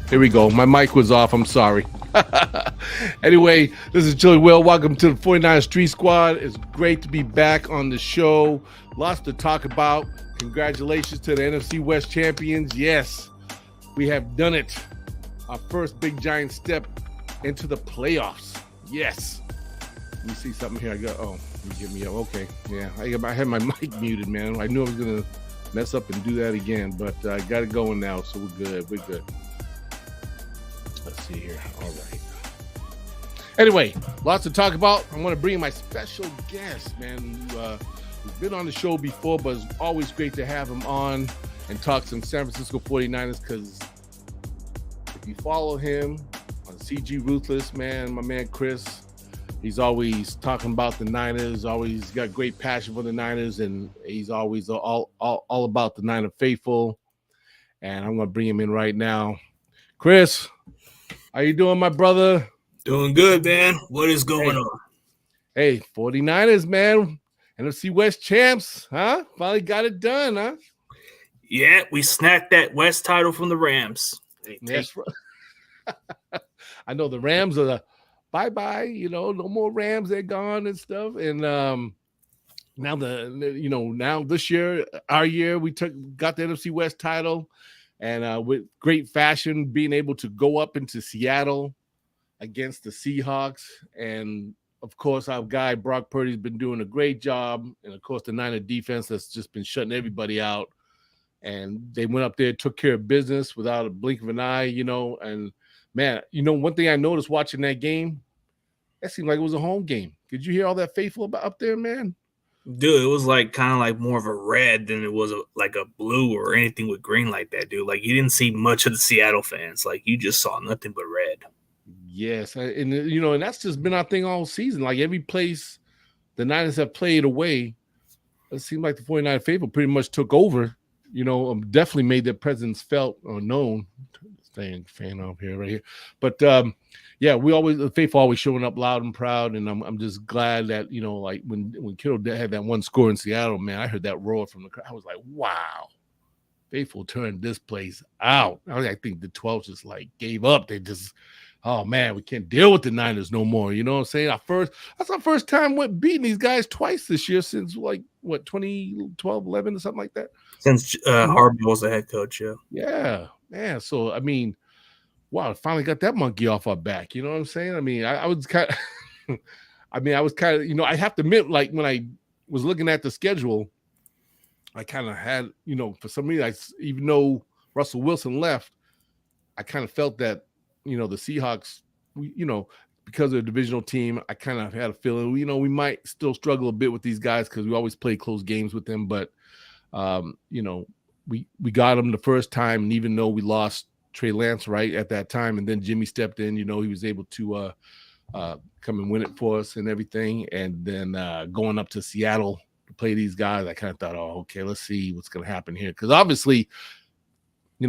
Here we go. My mic was off. I'm sorry. Anyway, this is Chili Will. Welcome to the 49 Street Squad. It's great to be back on the show. Lots to talk about. Congratulations to the NFC West Champions. Yes, we have done it. Our first big giant step into the playoffs. Yes. Let me see something here. You give me up. Okay. Yeah, I had my mic muted, man. I knew I was going to mess up and do that again, but I got it going now, so we're good. We're good. Let's see here. All right. Anyway, lots to talk about. I want to bring in my special guest, man. He's been on the show before, but it's always great to have him on and talk some San Francisco 49ers, because if you follow him on CG Ruthless, man, my man Chris, he's always talking about the Niners, always got great passion for the Niners, and he's always all about the Niner faithful. And I'm going to bring him in right now. Chris, how you doing, my brother? Doing good, man. What is going on? Hey, 49ers, man. NFC West champs, huh? Finally got it done, huh? Yeah, we snacked that West title from the Rams. That's right. I know the Rams are the bye-bye, no more Rams, they're gone and stuff. And now this year, our year, we got the NFC West title, and with great fashion, being able to go up into Seattle against the Seahawks. And of course, our guy Brock Purdy's been doing a great job, and of course the Niner defense that's just been shutting everybody out. And they went up there, took care of business without a blink of an eye, and man, one thing I noticed watching that game, that seemed like it was a home game. Did you hear all that faithful about up there, man? Dude, it was kind of like more of a red than it was like a blue or anything with green like that, dude. Like, you didn't see much of the Seattle fans. Like, you just saw nothing but red. Yes, and and that's just been our thing all season. Like, every place the Niners have played away, it seemed like the 49 faithful pretty much took over. Definitely made their presence felt or known. Staying fan off here, right here, but yeah, the faithful always showing up loud and proud, and I'm just glad that like when Kittle had that one score in Seattle, man, I heard that roar from the crowd. I was like, wow, faithful turned this place out. I think the 12 just like gave up. They just, oh man, we can't deal with the Niners no more. You know what I'm saying? That's our first time beating these guys twice this year since 2012, 11 or something like that. Since Harbaugh was the head coach, yeah. Yeah, man. So I mean, wow, finally got that monkey off our back. You know what I'm saying? I mean, I was kind of, I have to admit, like when I was looking at the schedule, I kind of had, for some reason, even though Russell Wilson left, I kind of felt that, the Seahawks, because they're a divisional team, I kind of had a feeling, we might still struggle a bit with these guys because we always play close games with them. But, we got them the first time, and even though we lost Trey Lance right at that time, and then Jimmy stepped in, he was able to come and win it for us and everything. And then going up to Seattle to play these guys, I kind of thought, oh, okay, let's see what's going to happen here. Because obviously,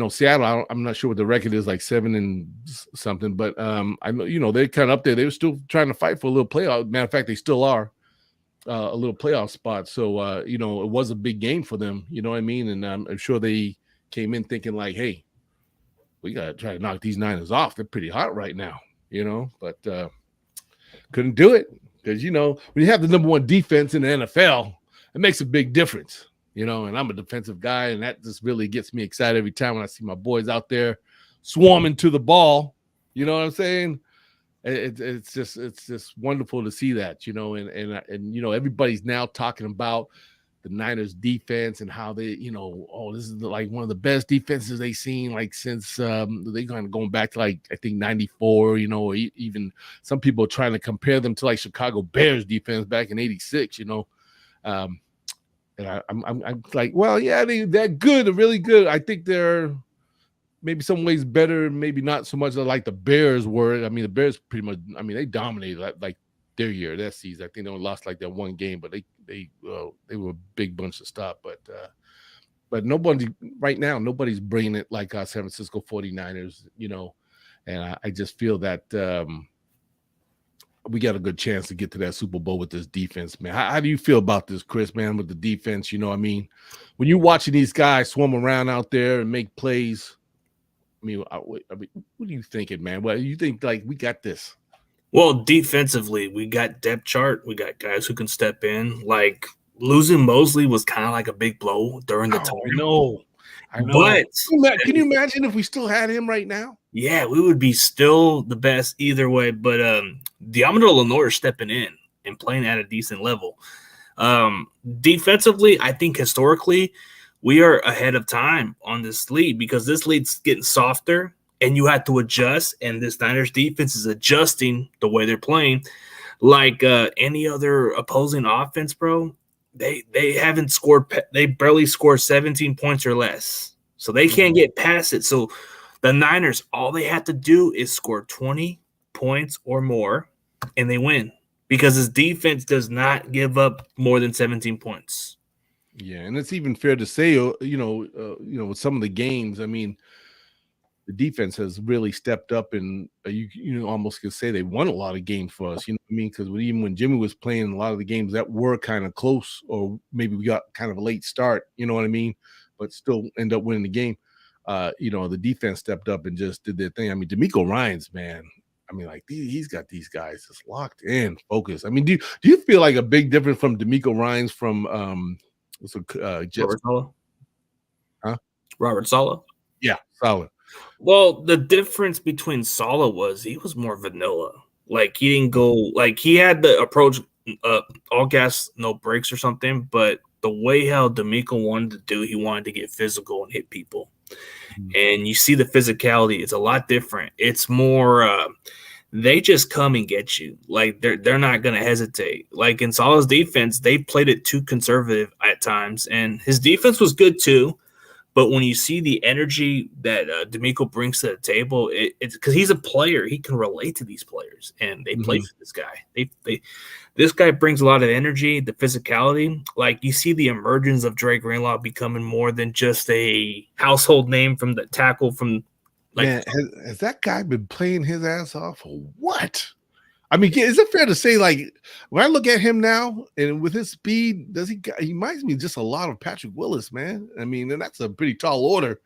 Seattle, I'm not sure what the record is, like 7 and something, but I know, they're kind of up there. They were still trying to fight for a little playoff. Matter of fact, they still are a little playoff spot. So, it was a big game for them, you know what I mean? And I'm sure they came in thinking like, hey, we got to try to knock these Niners off. They're pretty hot right now, but couldn't do it because, when you have the number one defense in the NFL, it makes a big difference, and I'm a defensive guy, and that just really gets me excited every time when I see my boys out there swarming to the ball. You know what I'm saying? It's just wonderful to see that, and everybody's now talking about the Niners defense and how they, this is like one of the best defenses they've seen like since they kind of going back to like I think 94, or even some people are trying to compare them to like Chicago Bears defense back in 86, and I'm like, well, yeah, they're good, they're really good. I think they're maybe some ways better, maybe not so much like the Bears were. I mean, the Bears pretty much, they dominated like their year, that season. I think they only lost like that one game, but they were a big bunch to stop. But nobody right now, nobody's bringing it like San Francisco 49ers, and I just feel that we got a good chance to get to that Super Bowl with this defense, man. How do you feel about this, Chris, man, with the defense? When you're watching these guys swarm around out there and make plays, what are you thinking, man? What you think? Like, we got this. Well, defensively, we got depth chart. We got guys who can step in. Like losing Mosley was kind of like a big blow during the time. I know. But can you imagine if we still had him right now? Yeah, we would be still the best either way. But Diamond Lenore is stepping in and playing at a decent level. Defensively, I think historically we are ahead of time on this league because this league's getting softer and you have to adjust. And this Niners defense is adjusting the way they're playing. Like any other opposing offense, bro, they haven't scored. They barely scored 17 points or less. So they can't get past it. So the Niners, all they have to do is score 20 points or more, and they win because his defense does not give up more than 17 points. Yeah, and it's even fair to say, with some of the games, I mean, the defense has really stepped up, and you almost could say they won a lot of games for us. You know what I mean? Because even when Jimmy was playing, a lot of the games that were kind of close, or maybe we got kind of a late start. You know what I mean? But still end up winning the game. The defense stepped up and just did their thing. I mean, D'Amico Ryans, man. I mean, like he's got these guys just locked in, focused. I mean, do you feel like a big difference from D'Amico Ryans from Robert Saleh? Huh? Robert Saleh? Yeah, Saleh. Well, the difference between Saleh was he was more vanilla. Like he didn't go like he had the approach all gas, no brakes or something, but the way how D'Amico wanted to do, he wanted to get physical and hit people. And you see the physicality, it's a lot different. It's more they just come and get you. Like they're not gonna hesitate. Like in Saleh's defense, they played it too conservative at times, and his defense was good too. But when you see the energy that D'Amico brings to the table, it's because he's a player. He can relate to these players, and they play for this guy. This guy brings a lot of energy, the physicality. Like you see the emergence of Dre Greenlaw becoming more than just a household name from the tackle from. Like, man, has that guy been playing his ass off or what? I mean, is it fair to say, like, when I look at him now and with his speed, he reminds me just a lot of Patrick Willis, man. I mean, and that's a pretty tall order,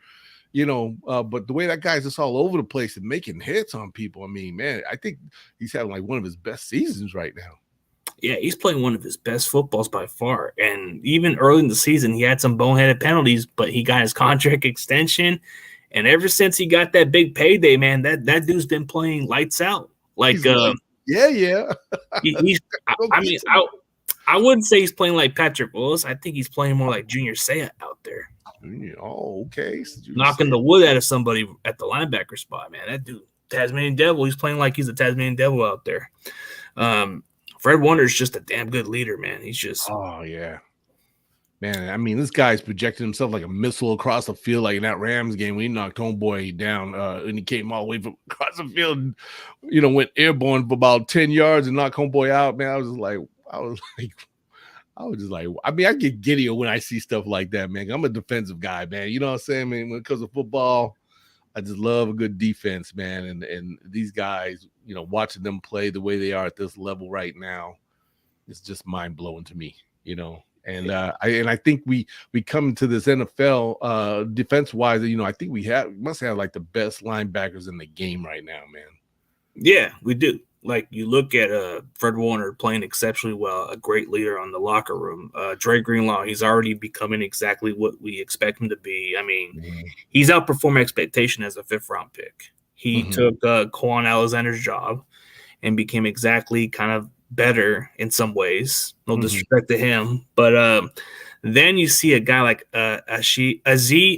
but the way that guy's just all over the place and making hits on people, I mean, man, I think he's having like one of his best seasons right now. Yeah, he's playing one of his best footballs by far. And even early in the season, he had some boneheaded penalties, but he got his contract extension. And ever since he got that big payday, man, that dude's been playing lights out. Like, yeah. I wouldn't say he's playing like Patrick Willis. I think he's playing more like Junior Seau out there. Oh, okay. So knocking the wood out of somebody at the linebacker spot, man. That dude, Tasmanian Devil, he's playing like he's a Tasmanian Devil out there. Fred Warner's just a damn good leader, man. He's just. Oh, yeah. Man, I mean, this guy's projected himself like a missile across the field, like in that Rams game when he knocked homeboy down, and he came all the way from across the field, and, went airborne for about 10 yards and knocked homeboy out. Man, I was just like, I mean, I get giddy when I see stuff like that, man. I'm a defensive guy, man. You know what I'm saying, man? When it comes to football, I just love a good defense, man. And these guys, watching them play the way they are at this level right now, it's just mind blowing to me, And I think we come to this NFL defense wise. I think we must have like the best linebackers in the game right now, man. Yeah, we do. Like you look at Fred Warner playing exceptionally well, a great leader on the locker room. Dre Greenlaw, he's already becoming exactly what we expect him to be. I mean, he's outperformed expectation as a 5th round pick. He took Quan Alexander's job and became exactly kind of better in some ways. No disrespect to him, but then you see a guy like Aziz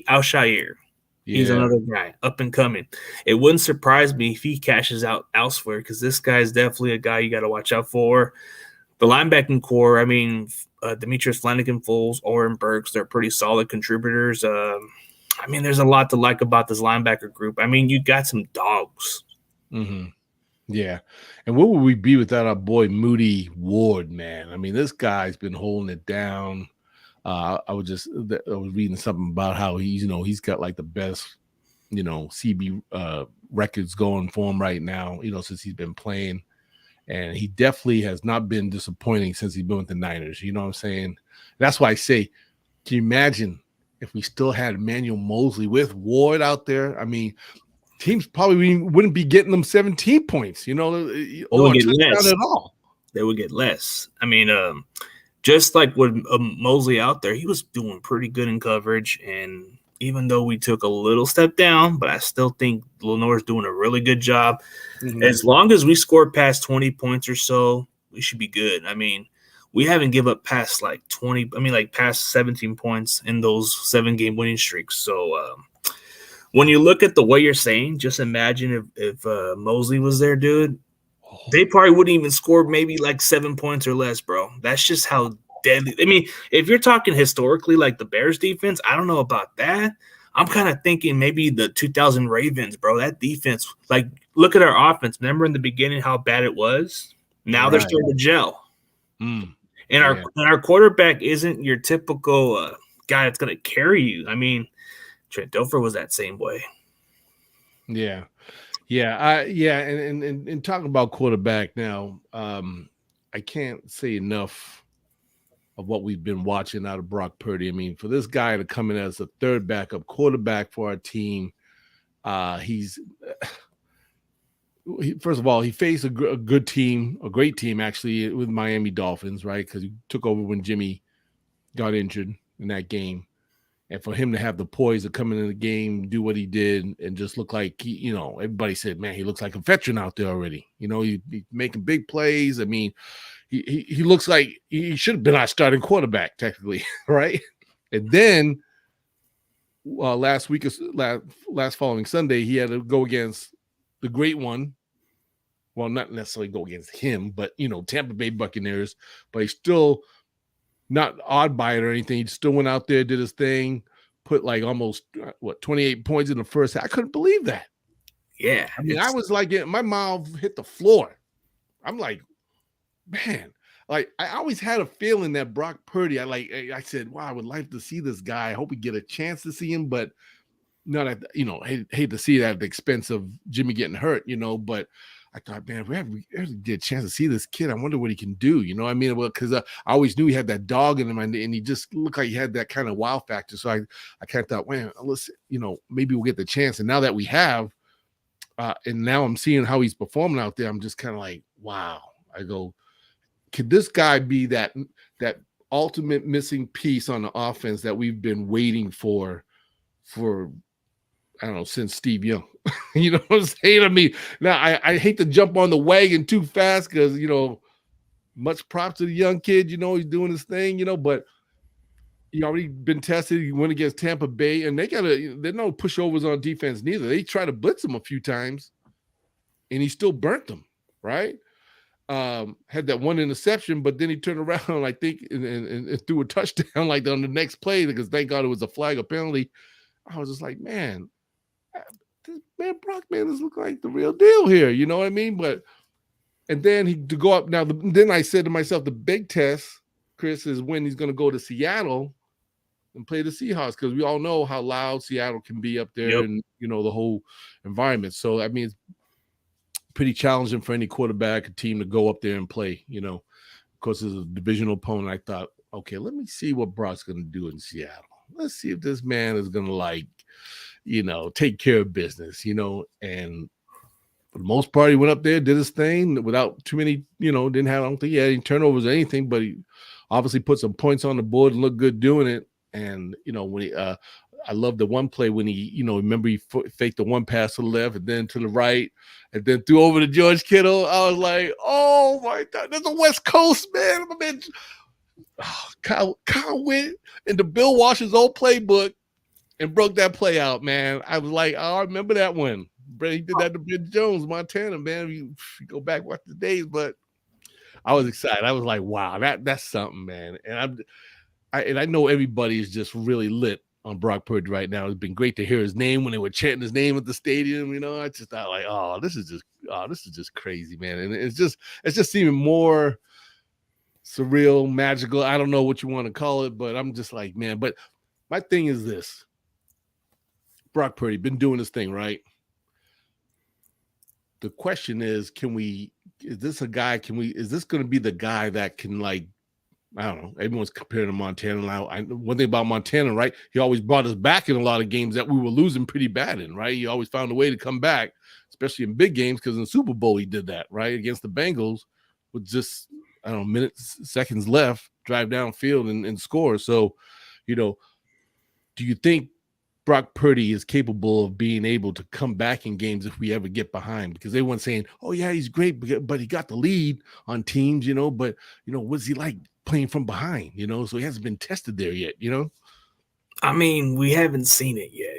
Al-Shaair. He's another guy up and coming. It wouldn't surprise me if he cashes out elsewhere because this guy is definitely a guy you got to watch out for. The linebacking core, I mean, Demetrius Flanagan-Foles, Oren Burks, they're pretty solid contributors. I mean, there's a lot to like about this linebacker group. I mean, you got some dogs. Yeah. And what would we be without our boy Moody Ward, man? I mean, this guy's been holding it down. I was reading something about how he's got like the best, CB records going for him right now, since he's been playing. And he definitely has not been disappointing since he's been with the Niners. You know what I'm saying? That's why I say, can you imagine if we still had Emmanuel Mosley with Ward out there? I mean, teams probably wouldn't be getting them 17 points, or They would a get touchdown less. at all. They would get less. I mean, just like with Mosley out there, he was doing pretty good in coverage. And even though we took a little step down, but I still think Lenore's doing a really good job. Mm-hmm. As long as we score past 20 points or so, we should be good. I mean, we haven't given up past like 20, past 17 points in those 7-game winning streaks. So when you look at the way you're saying, just imagine if Mosley was there, dude. They probably wouldn't even score maybe like 7 points or less, bro. That's just how deadly. I mean, if you're talking historically, like the Bears defense, I don't know about that. I'm kind of thinking maybe the 2000 Ravens, bro. That defense, like, look at our offense. Remember in the beginning how bad it was? Now they're starting to gel. And our quarterback isn't your typical guy that's going to carry you. I mean, Trent Dilfer was that same way. Yeah. And talking about quarterback now, I can't say enough of what we've been watching out of Brock Purdy. I mean, for this guy to come in as a third backup quarterback for our team, first of all, he faced a good team, a great team actually, with Miami Dolphins, right? Because he took over when Jimmy got injured in that game. And for him to have the poise to come into the game, do what he did, and just look like everybody said, man, he looks like a veteran out there already. He's making big plays. I mean, he looks like he should have been our starting quarterback, technically, right? And then last following Sunday, he had to go against the great one. Well, not necessarily go against him, but Tampa Bay Buccaneers. But he still not awed by it or anything. He still went out there, did his thing, put like almost 28 points in the first half. I couldn't believe that. Yeah. I mean, I was like, my mouth hit the floor. I'm like, man, like I always had a feeling that Brock Purdy, I said, wow, I would like to see this guy. I hope we get a chance to see him, but not at, hate to see that at the expense of Jimmy getting hurt, but I thought, man, if we ever get a chance to see this kid, I wonder what he can do. You know what I mean? Well, because I always knew he had that dog in him, and he just looked like he had that kind of wow factor. So I kind of thought, man, let's, maybe we'll get the chance. And now that we have, and now I'm seeing how he's performing out there, I'm just kind of like, wow. I go, could this guy be that ultimate missing piece on the offense that we've been waiting for I don't know, since Steve Young? You know what I'm saying? I mean, now I hate to jump on the wagon too fast because, much props to the young kid, he's doing his thing, but he already been tested. He went against Tampa Bay, and they're no pushovers on defense neither. They try to blitz him a few times, and he still burnt them, right? Had that one interception, but then he turned around, I think, and threw a touchdown like on the next play because thank God it was a flag or penalty. I was just like, man, Brock, this look like the real deal here. You know what I mean? But, and then to go up now, then I said to myself, the big test, Chris, is when he's going to go to Seattle and play the Seahawks, because we all know how loud Seattle can be up there. Yep. And, the whole environment. So, I mean, it's pretty challenging for any quarterback or team to go up there and play, of course, as a divisional opponent. I thought, okay, let me see what Brock's going to do in Seattle. Let's see if this man is going to take care of business, and for the most part, he went up there, did his thing without too many, I don't think he had any turnovers or anything, but he obviously put some points on the board and looked good doing it. And, when he, I love the one play when he, remember he faked the one pass to the left and then to the right and then threw over to George Kittle. I was like, oh my God, that's a West Coast, man. I mean, Kyle went into Bill Walsh's old playbook and broke that play out, man. I was like, oh, I remember that one. He did that to Ben Jones, Montana, man. You go back, watch the days, but I was excited. I was like, wow, that's something, man. And I know everybody is just really lit on Brock Purdy right now. It's been great to hear his name when they were chanting his name at the stadium. I just thought like, oh, this is just crazy, man. And it's just seeming more surreal, magical. I don't know what you want to call it, but I'm just like, man. But my thing is this: Brock Purdy been doing this thing, right? The question is, is this going to be the guy that can I don't know. Everyone's comparing to Montana now. One thing about Montana, right? He always brought us back in a lot of games that we were losing pretty bad in, right? He always found a way to come back, especially in big games, because in the Super Bowl he did that, right? Against the Bengals with just, I don't know, minutes, seconds left, drive downfield and score. So, do you think Brock Purdy is capable of being able to come back in games if we ever get behind? Because everyone's saying, oh, yeah, he's great, but he got the lead on teams, but, what's he like playing from behind, so he hasn't been tested there yet, I mean, we haven't seen it yet.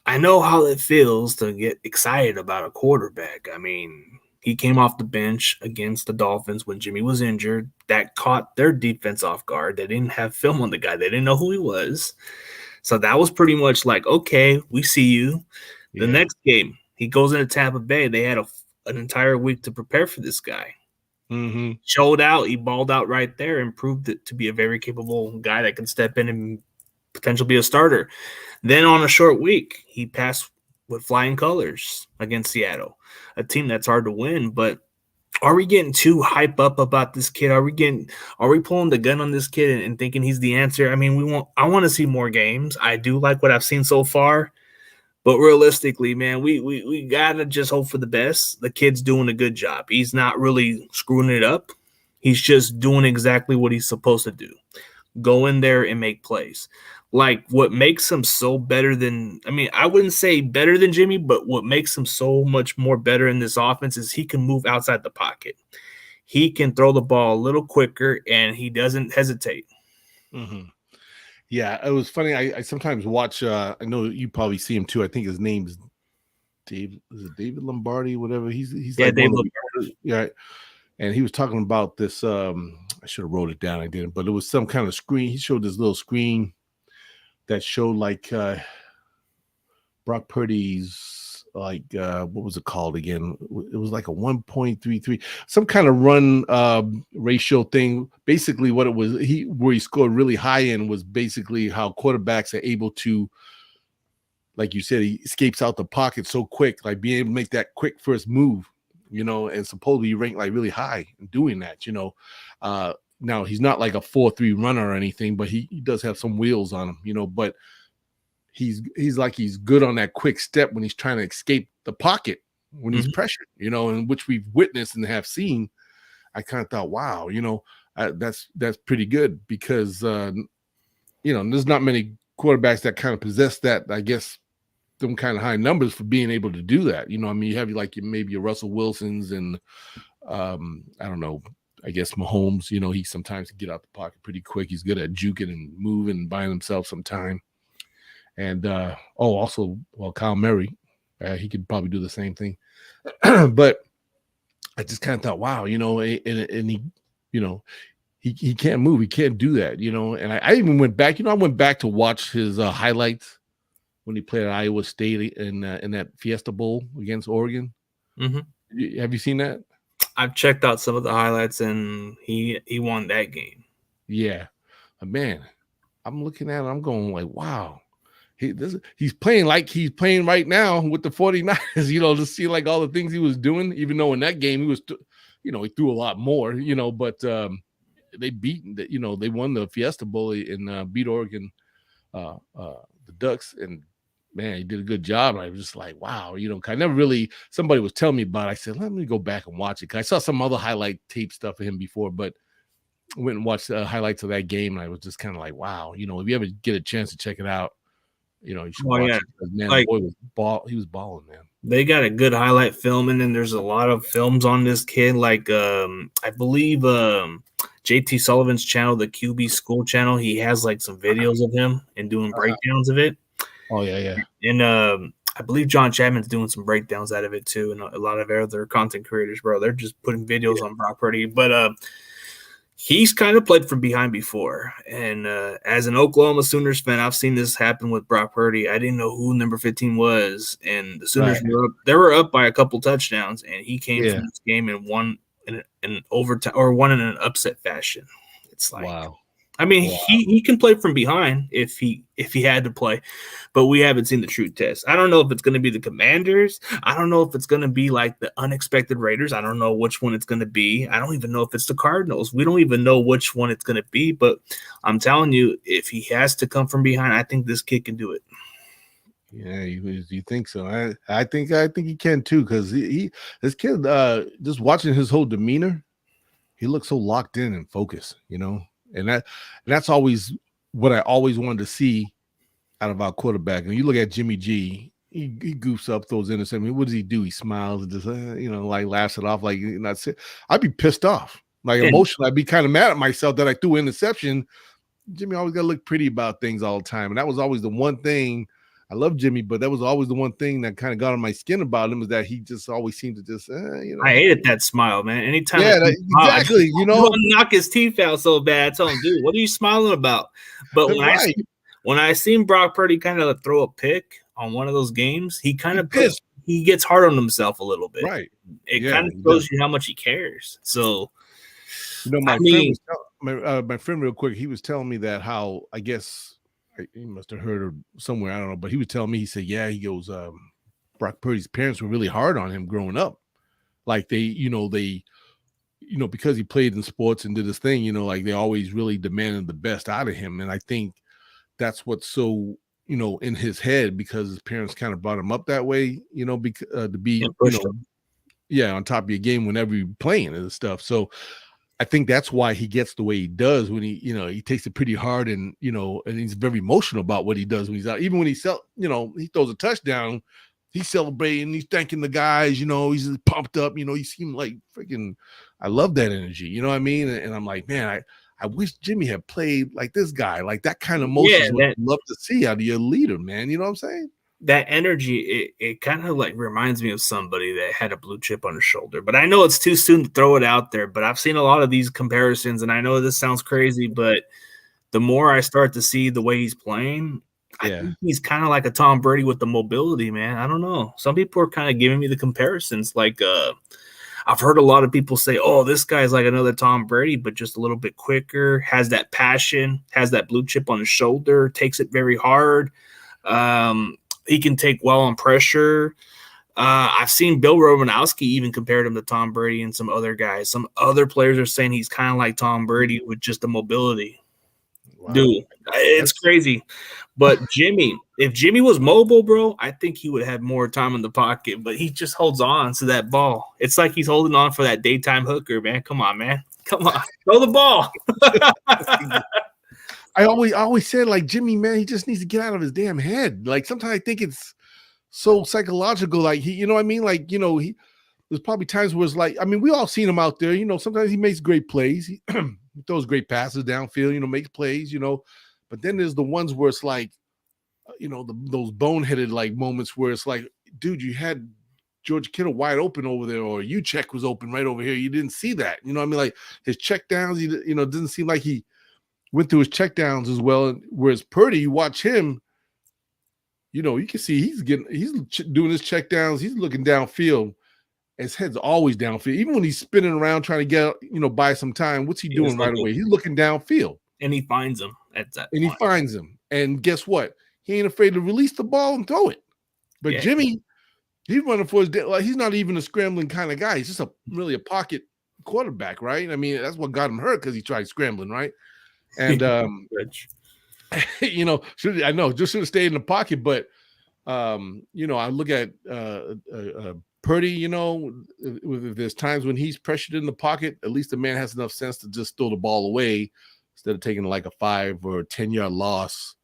I know how it feels to get excited about a quarterback. I mean, he came off the bench against the Dolphins when Jimmy was injured. That caught their defense off guard. They didn't have film on the guy. They didn't know who he was. So that was pretty much like, okay, we see you. The next game, he goes into Tampa Bay. They had an entire week to prepare for this guy. Mm-hmm. Showed out. He balled out right there and proved it to be a very capable guy that can step in and potentially be a starter. Then on a short week, he passed with flying colors against Seattle, a team that's hard to win. But are we getting too hype up about this kid? Are we pulling the gun on this kid and thinking he's the answer? I mean, I want to see more games. I do like what I've seen so far, but realistically, man, we gotta just hope for the best. The kid's doing a good job. He's not really screwing it up. He's just doing exactly what he's supposed to do. Go in there and make plays. Like, what makes him so better than, I wouldn't say better than Jimmy, but what makes him so much more better in this offense is he can move outside the pocket. He can throw the ball a little quicker, and he doesn't hesitate. Mm-hmm. Yeah, it was funny. I sometimes watch, I know you probably see him too. I think his name's Dave. Is it David Lombardi? Whatever. He's like Dave Lombardi. Yeah. And he was talking about this. I should have wrote it down. I didn't, but it was some kind of screen. He showed this little screen that showed like Brock Purdy's what was it called again? It was like a 1.33, some kind of run ratio thing. Basically, what it was, where he scored really high in was basically how quarterbacks are able to, like you said, he escapes out the pocket so quick, like being able to make that quick first move, and supposedly ranked like really high in doing that, Now he's not like a 4.3 runner or anything, but he does have some wheels on him, but he's good on that quick step when he's trying to escape the pocket when he's pressured, and which we've witnessed and have seen. I kind of thought, wow, that's pretty good because, there's not many quarterbacks that kind of possess that, I guess, some kind of high numbers for being able to do that. You have maybe your Russell Wilsons and I don't know, I guess Mahomes, he sometimes can get out the pocket pretty quick. He's good at juking and moving and buying himself some time. And also, Kyle Murray, he could probably do the same thing. But I just kind of thought, wow, and he can't move. He can't do that, And I even went back, I went back to watch his highlights when he played at Iowa State in that Fiesta Bowl against Oregon. Mm-hmm. Have you seen that? I've checked out some of the highlights, and he won that game. Yeah, man, I'm looking at it. I'm going like, wow, he's playing like he's playing right now with the 49ers. To see like all the things he was doing, even though in that game he was, he threw a lot more. But they they won the Fiesta Bowl and beat Oregon, the Ducks, and man, he did a good job. I was just like, wow, I never really, somebody was telling me about it. I said, let me go back and watch it. Cause I saw some other highlight tape stuff of him before, but I went and watched the highlights of that game. And I was just kind of like, wow, if you ever get a chance to check it out, you should watch it. Man, the boy he was balling, man. They got a good highlight film, and then there's a lot of films on this kid. Like, I believe JT Sullivan's channel, the QB School channel, he has like some videos of him and doing breakdowns of it. Oh, yeah. And I believe John Chapman's doing some breakdowns out of it too, and a lot of other content creators, bro. They're just putting videos on Brock Purdy. But he's kind of played from behind before. And as an Oklahoma Sooners fan, I've seen this happen with Brock Purdy. I didn't know who number 15 was, and the Sooners were up by a couple touchdowns, and he came from this game and won in an overtime or won in an upset fashion. It's like, wow. I mean, Wow. he can play from behind if he had to play, but we haven't seen the true test. I don't know if it's going to be the Commanders. I don't know if it's going to be like the unexpected Raiders. I don't know which one it's going to be. I don't even know if it's the Cardinals. We don't even know which one it's going to be. But I'm telling you, if he has to come from behind, I think this kid can do it. Yeah, you think so? I think he can too, because this kid, just watching his whole demeanor, he looks so locked in and focused, and that's always what I always wanted to see out of our quarterback. And you look at Jimmy G, he goofs up, throws interceptions. I mean, what does he do? He smiles and just like laughs it off, like that's it. I'd be pissed off, like emotionally. I'd be kind of mad at myself that I threw an interception. Jimmy always got to look pretty about things all the time, and that was always the one thing. I love Jimmy, but that was always the one thing that kind of got on my skin about him, is that he just always seemed to just, I hated that smile, man. Anytime, exactly, I knock his teeth out so bad. I tell him, dude, what are you smiling about? But when I seen Brock Purdy kind of throw a pick on one of those games, he kind of he gets hard on himself a little bit. Right. It kind of shows you how much he cares. So, my friend, real quick, he was telling me that how, I guess, he must have heard her somewhere, I don't know, but he was telling me, he said, yeah, he goes, Brock Purdy's parents were really hard on him growing up. Like they because he played in sports and did his thing, like they always really demanded the best out of him. And I think that's what's so, in his head, because his parents kind of brought him up that way, because to be, on top of your game whenever you're playing and stuff. So I think that's why he gets the way he does when he takes it pretty hard, and and he's very emotional about what he does when he's out. Even when he throws a touchdown, he's celebrating, he's thanking the guys, he's pumped up, he seemed like freaking, I love that energy, you know what I mean? And I'm like, man, I wish Jimmy had played like this guy, like that kind of emotion. Yeah, what I'd love to see out of your leader, man. You know what I'm saying? That energy, it kind of like reminds me of somebody that had a blue chip on his shoulder. But I know it's too soon to throw it out there, but I've seen a lot of these comparisons, and I know this sounds crazy, but the more I start to see the way he's playing, I think he's kind of like a Tom Brady with the mobility, man. I don't know. Some people are kind of giving me the comparisons. Like, I've heard a lot of people say, oh, this guy's like another Tom Brady, but just a little bit quicker, has that passion, has that blue chip on his shoulder, takes it very hard. He can take well on pressure. I've seen Bill Romanowski even compared him to Tom Brady and some other guys. Some other players are saying he's kind of like Tom Brady with just the mobility. Wow. Dude, it's crazy. But if Jimmy was mobile, bro, I think he would have more time in the pocket, but he just holds on to that ball. It's like he's holding on for that daytime hooker, man. Come on, man. Come on. Throw the ball. I always said, like, Jimmy, man, he just needs to get out of his damn head. Like, sometimes I think it's so psychological. Like, he, you know what I mean? Like, there's probably times where it's like, I mean, we all seen him out there. Sometimes he makes great plays. He throws great passes downfield, makes plays, But then there's the ones where it's like, those boneheaded, like, moments where it's like, dude, you had George Kittle wide open over there, or check was open right over here. You didn't see that. You know what I mean? Like, his check downs, it doesn't seem like he went through his checkdowns as well. Whereas Purdy, you watch him, you can see he's doing his checkdowns. He's looking downfield. His head's always downfield. Even when he's spinning around trying to get, buy some time, what's he doing right away? He's looking downfield. And he finds him at that point. He finds him. And guess what? He ain't afraid to release the ball and throw it. But Jimmy, he's running for his day. Like, he's not even a scrambling kind of guy. He's just really a pocket quarterback, right? I mean, that's what got him hurt, because he tried scrambling, right? And should have stayed in the pocket. But I look at Purdy, if there's times when he's pressured in the pocket, at least the man has enough sense to just throw the ball away instead of taking like a 5 or 10-yard loss,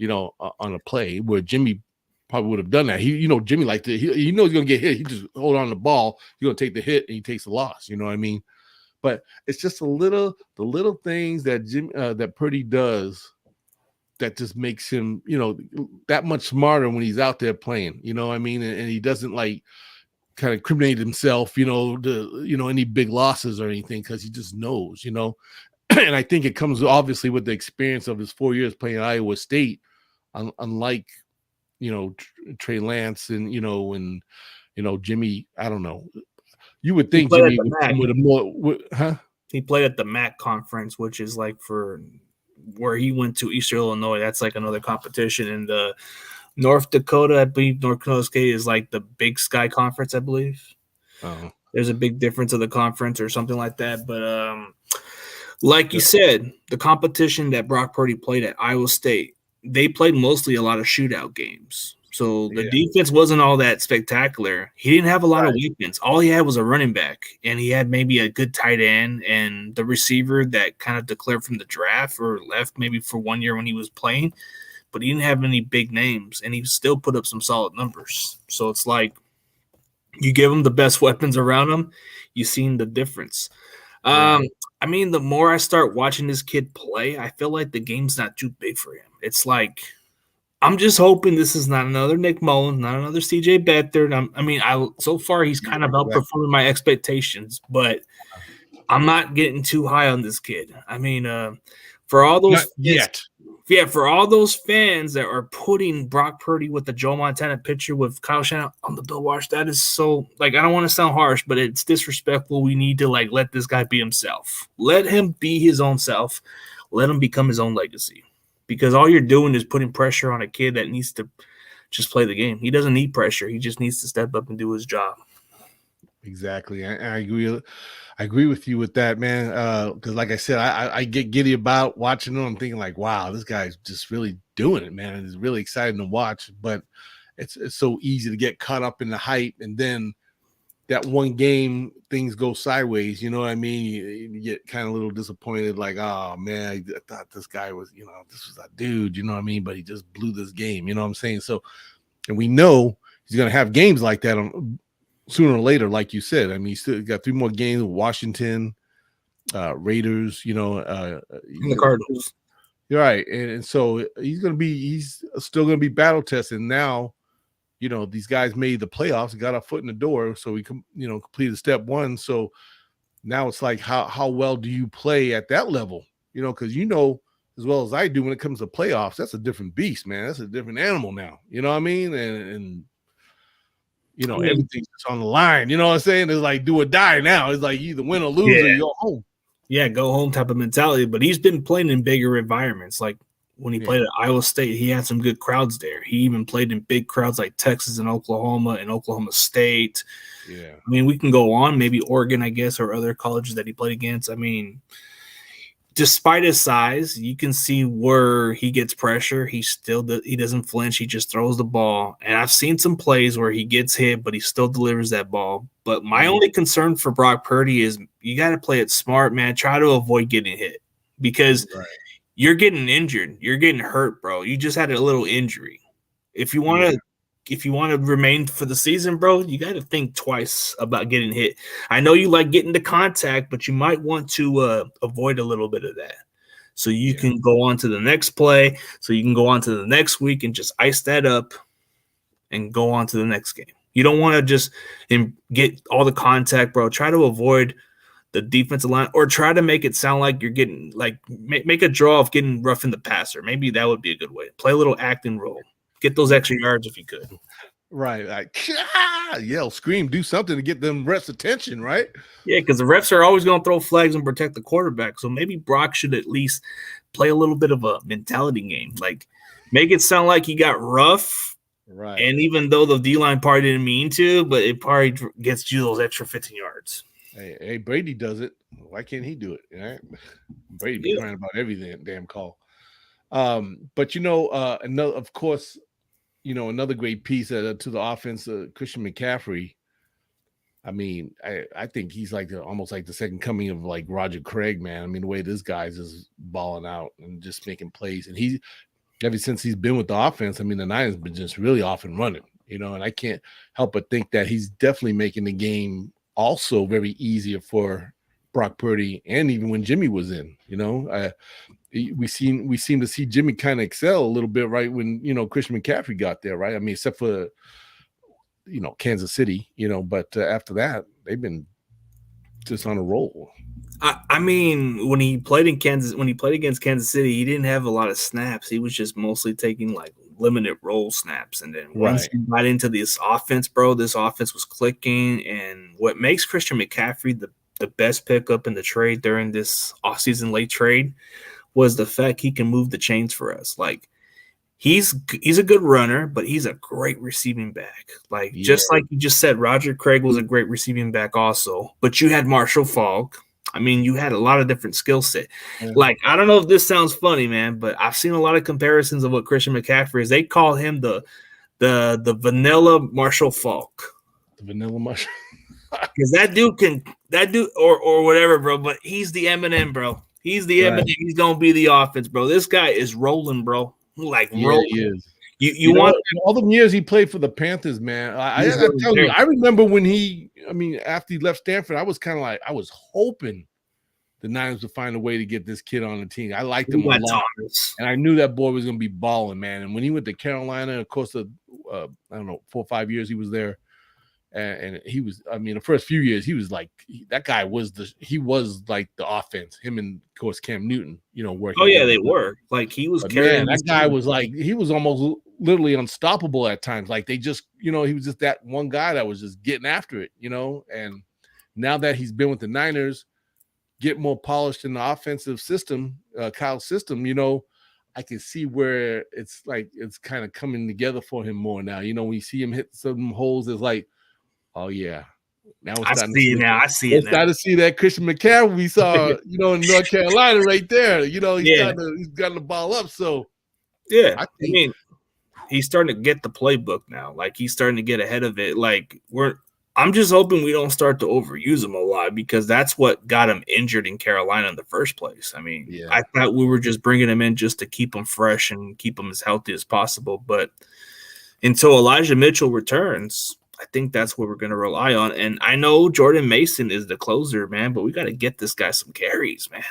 on a play, where Jimmy probably would have done that. Jimmy like to, he knows he's gonna get hit. He just hold on to the ball. He's gonna take the hit and he takes the loss. You know what I mean? But it's just the little things that that Purdy does that just makes him, that much smarter when he's out there playing. You know what I mean? And he doesn't like kind of incriminate himself, any big losses or anything, because he just knows, And I think it comes obviously with the experience of his 4 years playing at Iowa State, unlike Trey Lance and Jimmy. I don't know. You would think Jimmy would come with a more, huh? He played at the MAC conference, which is like for where he went to Eastern Illinois, that's like another competition. And the North Dakota, I believe North Dakota State is like the Big Sky Conference, I believe. Uh-huh. There's a big difference of the conference or something like that. But like you said, the competition that Brock Purdy played at Iowa State, they played mostly a lot of shootout games. So the defense wasn't all that spectacular. He didn't have a lot of weapons. All he had was a running back, and he had maybe a good tight end and the receiver that kind of declared from the draft or left maybe for 1 year when he was playing. But he didn't have any big names, and he still put up some solid numbers. So it's like you give him the best weapons around him, you've seen the difference. I mean, the more I start watching this kid play, I feel like the game's not too big for him. It's like I'm just hoping this is not another Nick Mullins, not another CJ Beathard. So far he's kind of outperforming my expectations, but I'm not getting too high on this kid. I mean, for all those for all those fans that are putting Brock Purdy with the Joe Montana picture with Kyle Shanahan on the Bill Walsh, that is so, like, I don't want to sound harsh, but it's disrespectful. We need to, like, let this guy be himself. Let him be his own self. Let him become his own legacy. Because all you're doing is putting pressure on a kid that needs to just play the game. He doesn't need pressure. He just needs to step up and do his job. Exactly. I agree. I agree with you with that, man. Because like I said, I get giddy about watching him. I'm thinking like, wow, this guy's just really doing it, man. It's really exciting to watch, but it's so easy to get caught up in the hype. And then that one game, things go sideways. You know what I mean? You get kind of a little disappointed, like, oh man, I thought this guy was, this was a dude, you know what I mean? But he just blew this game, you know what I'm saying? So, and we know he's going to have games like that sooner or later, like you said. I mean, he's still got 3 more games with Washington, Raiders, and the Cardinals. You're right. And so he's still going to be battle tested. Now, these guys made the playoffs, got a foot in the door. So we completed step 1. So now it's like, how well do you play at that level? Because as well as I do, when it comes to playoffs, that's a different beast, man. That's a different animal now. You know what I mean? And everything's just on the line. You know what I'm saying? It's like do or die now. It's like you either win or lose or you go home. Yeah, go home type of mentality. But he's been playing in bigger environments. Like when he played at Iowa State, he had some good crowds there. He even played in big crowds like Texas and Oklahoma State. Yeah. I mean, we can go on, maybe Oregon, I guess, or other colleges that he played against. I mean, despite his size, you can see where he gets pressure. He doesn't flinch. He just throws the ball. And I've seen some plays where he gets hit, but he still delivers that ball. But my only concern for Brock Purdy is you got to play it smart, man. Try to avoid getting hit because you're getting injured. You're getting hurt, bro. You just had a little injury. If you want to remain for the season, bro, you got to think twice about getting hit. I know you like getting the contact, but you might want to avoid a little bit of that. So you can go on to the next play, so you can go on to the next week and just ice that up and go on to the next game. You don't want to just get all the contact, bro. Try to avoid the defensive line or try to make it sound like you're getting make a draw of getting rough in the passer. Maybe that would be a good way. Play a little acting role. Get those extra yards if you could. Right. Like, yell, scream, do something to get them refs' attention, right? Yeah, because the refs are always going to throw flags and protect the quarterback. So maybe Brock should at least play a little bit of a mentality game. Like, make it sound like he got rough. Right. And even though the D-line probably didn't mean to, but it probably gets you those extra 15 yards. Hey, Brady does it. Why can't he do it? Right? Brady be crying about every damn call. But of course, another great piece to the offense, Christian McCaffrey. I mean, I think he's like almost like the second coming of like Roger Craig, man. I mean, the way this guy's just balling out and just making plays, and ever since he's been with the offense, I mean, the Niners been just really off and running, and I can't help but think that he's definitely making the game also very easier for Brock Purdy, and even when Jimmy was in, we seem to see Jimmy kind of excel a little bit right when Christian McCaffrey got there, right? I mean, except for Kansas City, but after that they've been just on a roll. I mean, when he played against Kansas City, he didn't have a lot of snaps. He was just mostly taking like limited role snaps, and then once he got into this offense, bro, this offense was clicking. And what makes Christian McCaffrey the best pickup in the trade during this offseason late trade was the fact he can move the chains for us. Like, he's a good runner, but he's a great receiving back. Like, just like you just said, Roger Craig was a great receiving back also, but you had Marshall Faulk. I mean, you had a lot of different skill set. Like, I don't know if this sounds funny, man, but I've seen a lot of comparisons of what Christian McCaffrey is. They call him the vanilla Marshall Faulk. The vanilla Marshall. Because that dude or whatever, bro, but he's the Eminem, bro. He's the Eminem. He's going to be the offense, bro. This guy is rolling, bro. Like, rolling. He is. You want all the years he played for the Panthers, man. I tell you, I remember when after he left Stanford, I was kind of like, I was hoping the Niners would find a way to get this kid on the team. I liked him a lot, and I knew that boy was going to be balling, man. And when he went to Carolina, of course, I don't know, 4 or 5 years he was there, and he was, I mean, the first few years he was like, that guy was like the offense. Him and of course Cam Newton, working. Oh yeah, they were like he was carrying. Man, that guy was like, he was almost literally unstoppable at times. Like they just, he was just that one guy that was just getting after it, And now that he's been with the Niners, get more polished in the offensive system, Kyle's system, I can see where it's like it's kind of coming together for him more now. When you see him hit some holes, it's like, oh yeah. Now I see it now. It's got to see that Christian McCaffrey we saw, in North Carolina right there. He's got the ball up. So yeah, I mean, he's starting to get the playbook now. Like he's starting to get ahead of it. Like I'm just hoping we don't start to overuse him a lot because that's what got him injured in Carolina in the first place. I mean, I thought we were just bringing him in just to keep him fresh and keep him as healthy as possible. But until Elijah Mitchell returns, I think that's what we're going to rely on. And I know Jordan Mason is the closer, man, but we got to get this guy some carries, man.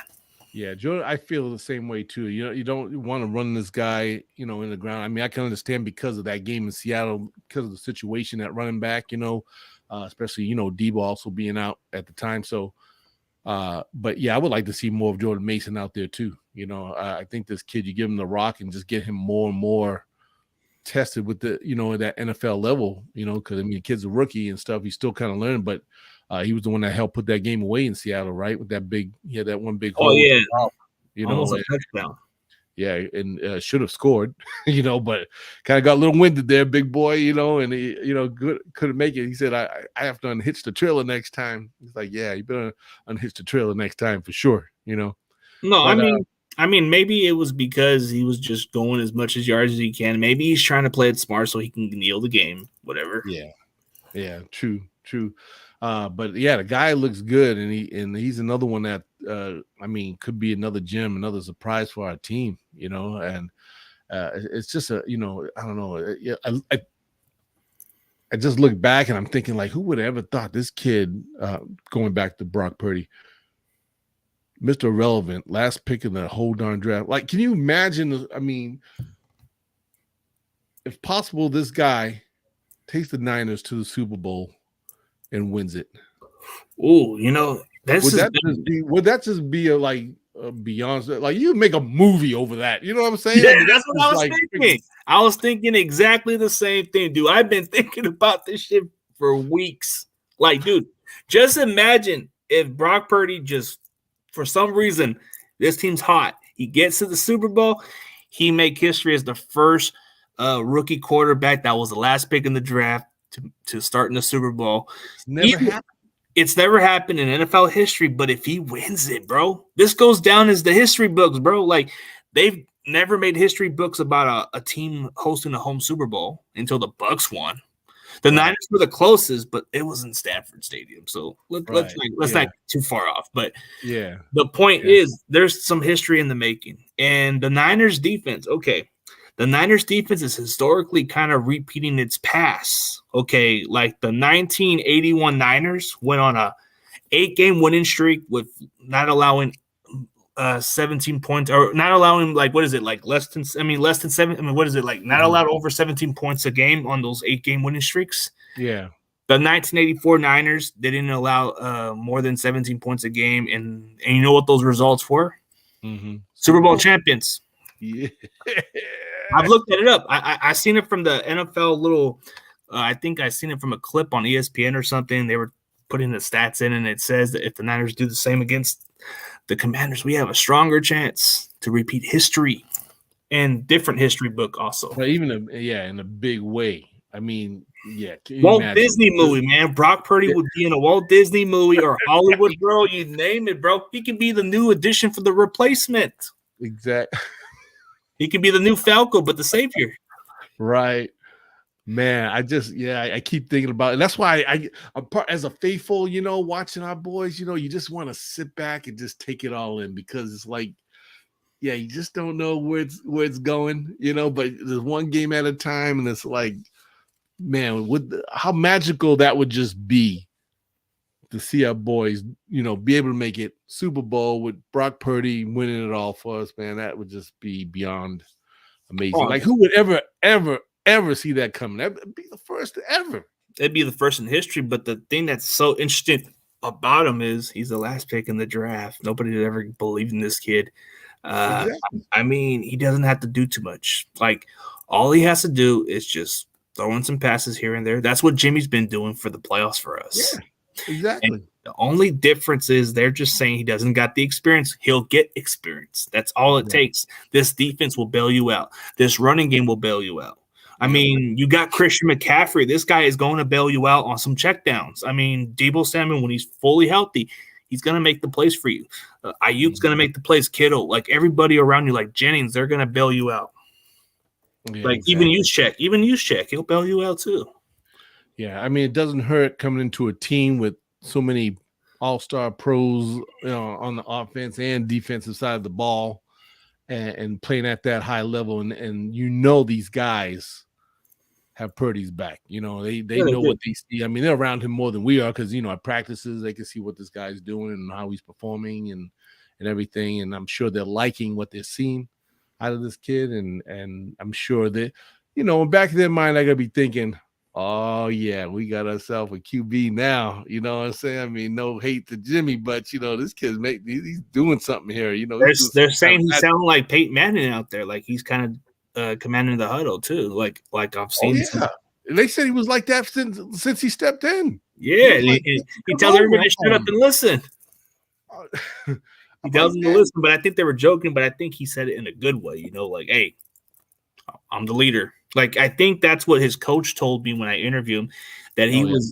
Yeah, Jordan, I feel the same way too. You don't want to run this guy, in the ground. I mean, I can understand because of that game in Seattle, because of the situation at running back, especially, Debo also being out at the time. So, but yeah, I would like to see more of Jordan Mason out there too. I think this kid, you give him the rock and just get him more and more tested with the, that NFL level, because I mean, the kid's a rookie and stuff. He's still kind of learning, but he was the one that helped put that game away in Seattle, right? With that that one big hole. Oh yeah, almost a touchdown. Yeah, and should have scored, but kind of got a little winded there, big boy, and he, couldn't make it. He said, I have to unhitch the trailer next time. He's like, yeah, you better unhitch the trailer next time for sure, No, but, I mean, maybe it was because he was just going as much as yards as he can. Maybe he's trying to play it smart so he can kneel the game, whatever. Yeah, true. But yeah, the guy looks good, and he's another one that I mean could be another gem, another surprise for our team, And it's just I don't know. I just look back and I'm thinking like, who would have ever thought this kid going back to Brock Purdy, Mr. Irrelevant, last pick in the whole darn draft. Like, can you imagine? I mean, if possible, this guy takes the Niners to the Super Bowl and wins it. Oh, would that just be a Beyonce? Like, you make a movie over that. You know what I'm saying? Yeah, that's what I was thinking. I was thinking exactly the same thing, dude. I've been thinking about this shit for weeks. Like, dude, just imagine if Brock Purdy just, for some reason, this team's hot. He gets to the Super Bowl. He make history as the first rookie quarterback that was the last pick in the draft to start in the Super Bowl. It's never happened in NFL history, but if he wins it, bro, this goes down as the history books, bro. Like, they've never made history books about a team hosting a home Super Bowl until the Bucs won. The Niners were the closest, but it was in Stanford Stadium. So let's not get too far off. But yeah, the point is there's some history in the making. And the Niners defense, the Niners defense is historically kind of repeating its past. Okay, like the 1981 Niners went on a 8-game winning streak with not allowing 17 points, or not allowing less than 7. What is it like? Not allowed over 17 points a game on those 8-game winning streaks. Yeah. The 1984 Niners, they didn't allow more than 17 points a game, and you know what those results were? Mm-hmm. Super Bowl champions. Yeah. I've looked it up. I seen it from the NFL little. I think I seen it from a clip on ESPN or something. They were putting the stats in, and it says that if the Niners do the same against the Commanders, we have a stronger chance to repeat history and different history book also. But even in a big way. I mean, yeah. Walt Disney movie, man. Brock Purdy would be in a Walt Disney movie or Hollywood, bro. You name it, bro. He can be the new addition for the replacement. Exactly. He can be the new Falco, but the savior. Right. Man, I keep thinking about it. And that's why I'm part as a faithful, watching our boys, you just want to sit back and just take it all in, because it's like, yeah, you just don't know where it's going, but there's one game at a time, and it's like, man, how magical that would just be to see our boys, be able to make it Super Bowl with Brock Purdy winning it all for us, man. That would just be beyond amazing. Oh, like, who would ever see that coming? That'd be the first ever. It'd be the first in history. But the thing that's so interesting about him is he's the last pick in the draft. Nobody had ever believed in this kid. Exactly. I mean, he doesn't have to do too much. Like, all he has to do is just throw in some passes here and there. That's what Jimmy's been doing for the playoffs for us. Yeah, exactly. And the only difference is they're just saying he doesn't got the experience. He'll get experience. That's all it takes. This defense will bail you out. This running game will bail you out. I mean, you got Christian McCaffrey. This guy is going to bail you out on some checkdowns. I mean, Deebo Samuel, when he's fully healthy, he's going to make the plays for you. Ayuk's going to make the plays. Kittle, like everybody around you, like Jennings, they're going to bail you out. Yeah, like exactly. even use check, he'll bail you out too. Yeah, I mean, it doesn't hurt coming into a team with so many all-star pros, on the offense and defensive side of the ball, and playing at that high level, and these guys have Purdy's back. They know what they see. I mean, they're around him more than we are, because at practices they can see what this guy's doing and how he's performing and everything. And I'm sure they're liking what they're seeing out of this kid. And I'm sure that, in the back of their mind, I gotta be thinking, oh yeah, we got ourselves a QB now. You know what I'm saying? I mean, no hate to Jimmy, but this kid's he's doing something here. They're saying he sounded like Peyton Manning out there, like he's kind of commanding the huddle too, like I've seen. Oh, yeah. They said he was like that since he stepped in. Yeah, he tells everybody to shut up and listen. He tells them to listen, but I think they were joking. But I think he said it in a good way. Like, hey, I'm the leader. Like, I think that's what his coach told me when I interviewed him, that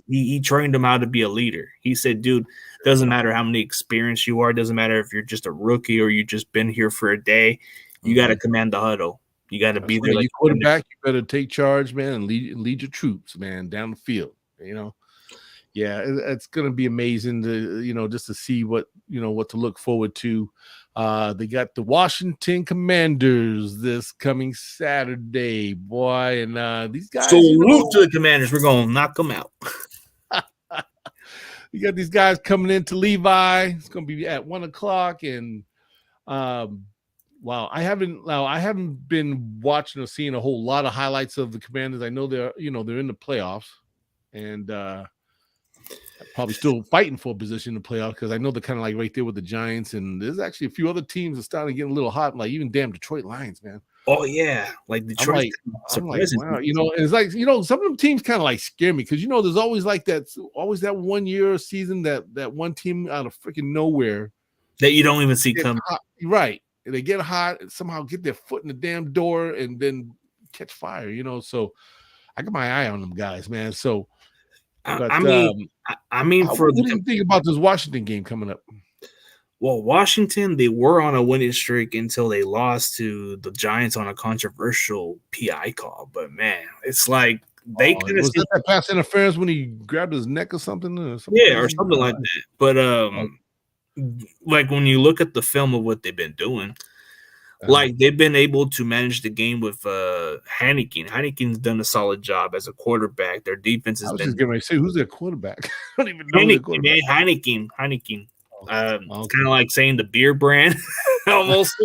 he trained him how to be a leader. He said, dude, doesn't matter how many experience you are, doesn't matter if you're just a rookie or you just been here for a day, you got to command the huddle. You got to be there. Like quarterback, you better take charge, man, and lead your troops, man, down the field. Yeah, it's going to be amazing to just to see what to look forward to. They got the Washington Commanders this coming Saturday, boy, and these guys. Salute to the Commanders. We're going to knock them out. You got these guys coming into Levi. It's going to be at 1:00, and wow, I haven't been watching or seeing a whole lot of highlights of the Commanders. I know they're in the playoffs, and probably still fighting for a position in the playoffs, because I know they're kind of like right there with the Giants, and there's actually a few other teams that starting to get a little hot, like even damn Detroit Lions, man. Oh yeah, like Detroit. I'm like, wow, it's like some of them teams kind of like scare me, because there's always like that 1 year season that one team out of freaking nowhere that you don't even see coming. Right. They get hot and somehow get their foot in the damn door and then catch fire, So I got my eye on them guys, man. So, but, I mean, what do you think about this Washington game coming up? Well, Washington, they were on a winning streak until they lost to the Giants on a controversial PI call. But man, it's like they could have seen that pass interference when he grabbed his neck or something. Or something like that. But like when you look at the film of what they've been doing, like they've been able to manage the game with Heineken. Heineken's done a solid job as a quarterback. Their defense has been. Just getting ready to say, who's their quarterback? I don't even know. Heineken. Heineken. It's kind of like saying the beer brand, almost.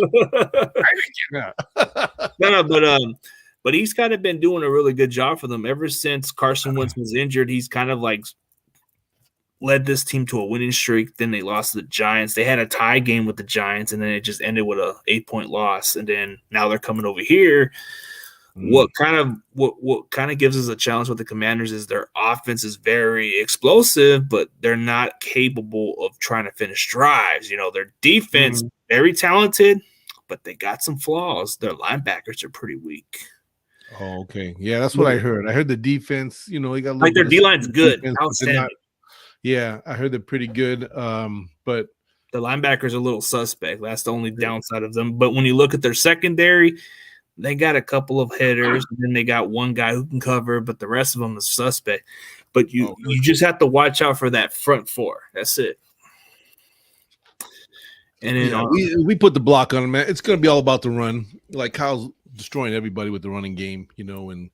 But he's kind of been doing a really good job for them ever since Carson Wentz was injured. He's kind of like led this team to a winning streak. Then they lost to the Giants. They had a tie game with the Giants, and then it just ended with a 8-point loss. And then now they're coming over here. What kind of gives us a challenge with the Commanders is their offense is very explosive, but they're not capable of trying to finish drives. Their defense very talented, but they got some flaws. Their linebackers are pretty weak. Oh, okay. Yeah, that's what I heard. I heard the defense, they got a little like their D line's good, defense, outstanding. Yeah, I heard they're pretty good. But the linebackers are a little suspect. That's the only downside of them. But when you look at their secondary, they got a couple of hitters, and then they got one guy who can cover, but the rest of them is suspect. But you just have to watch out for that front four. That's it. And then we put the block on them, man. It's going to be all about the run. Like Kyle's destroying everybody with the running game, and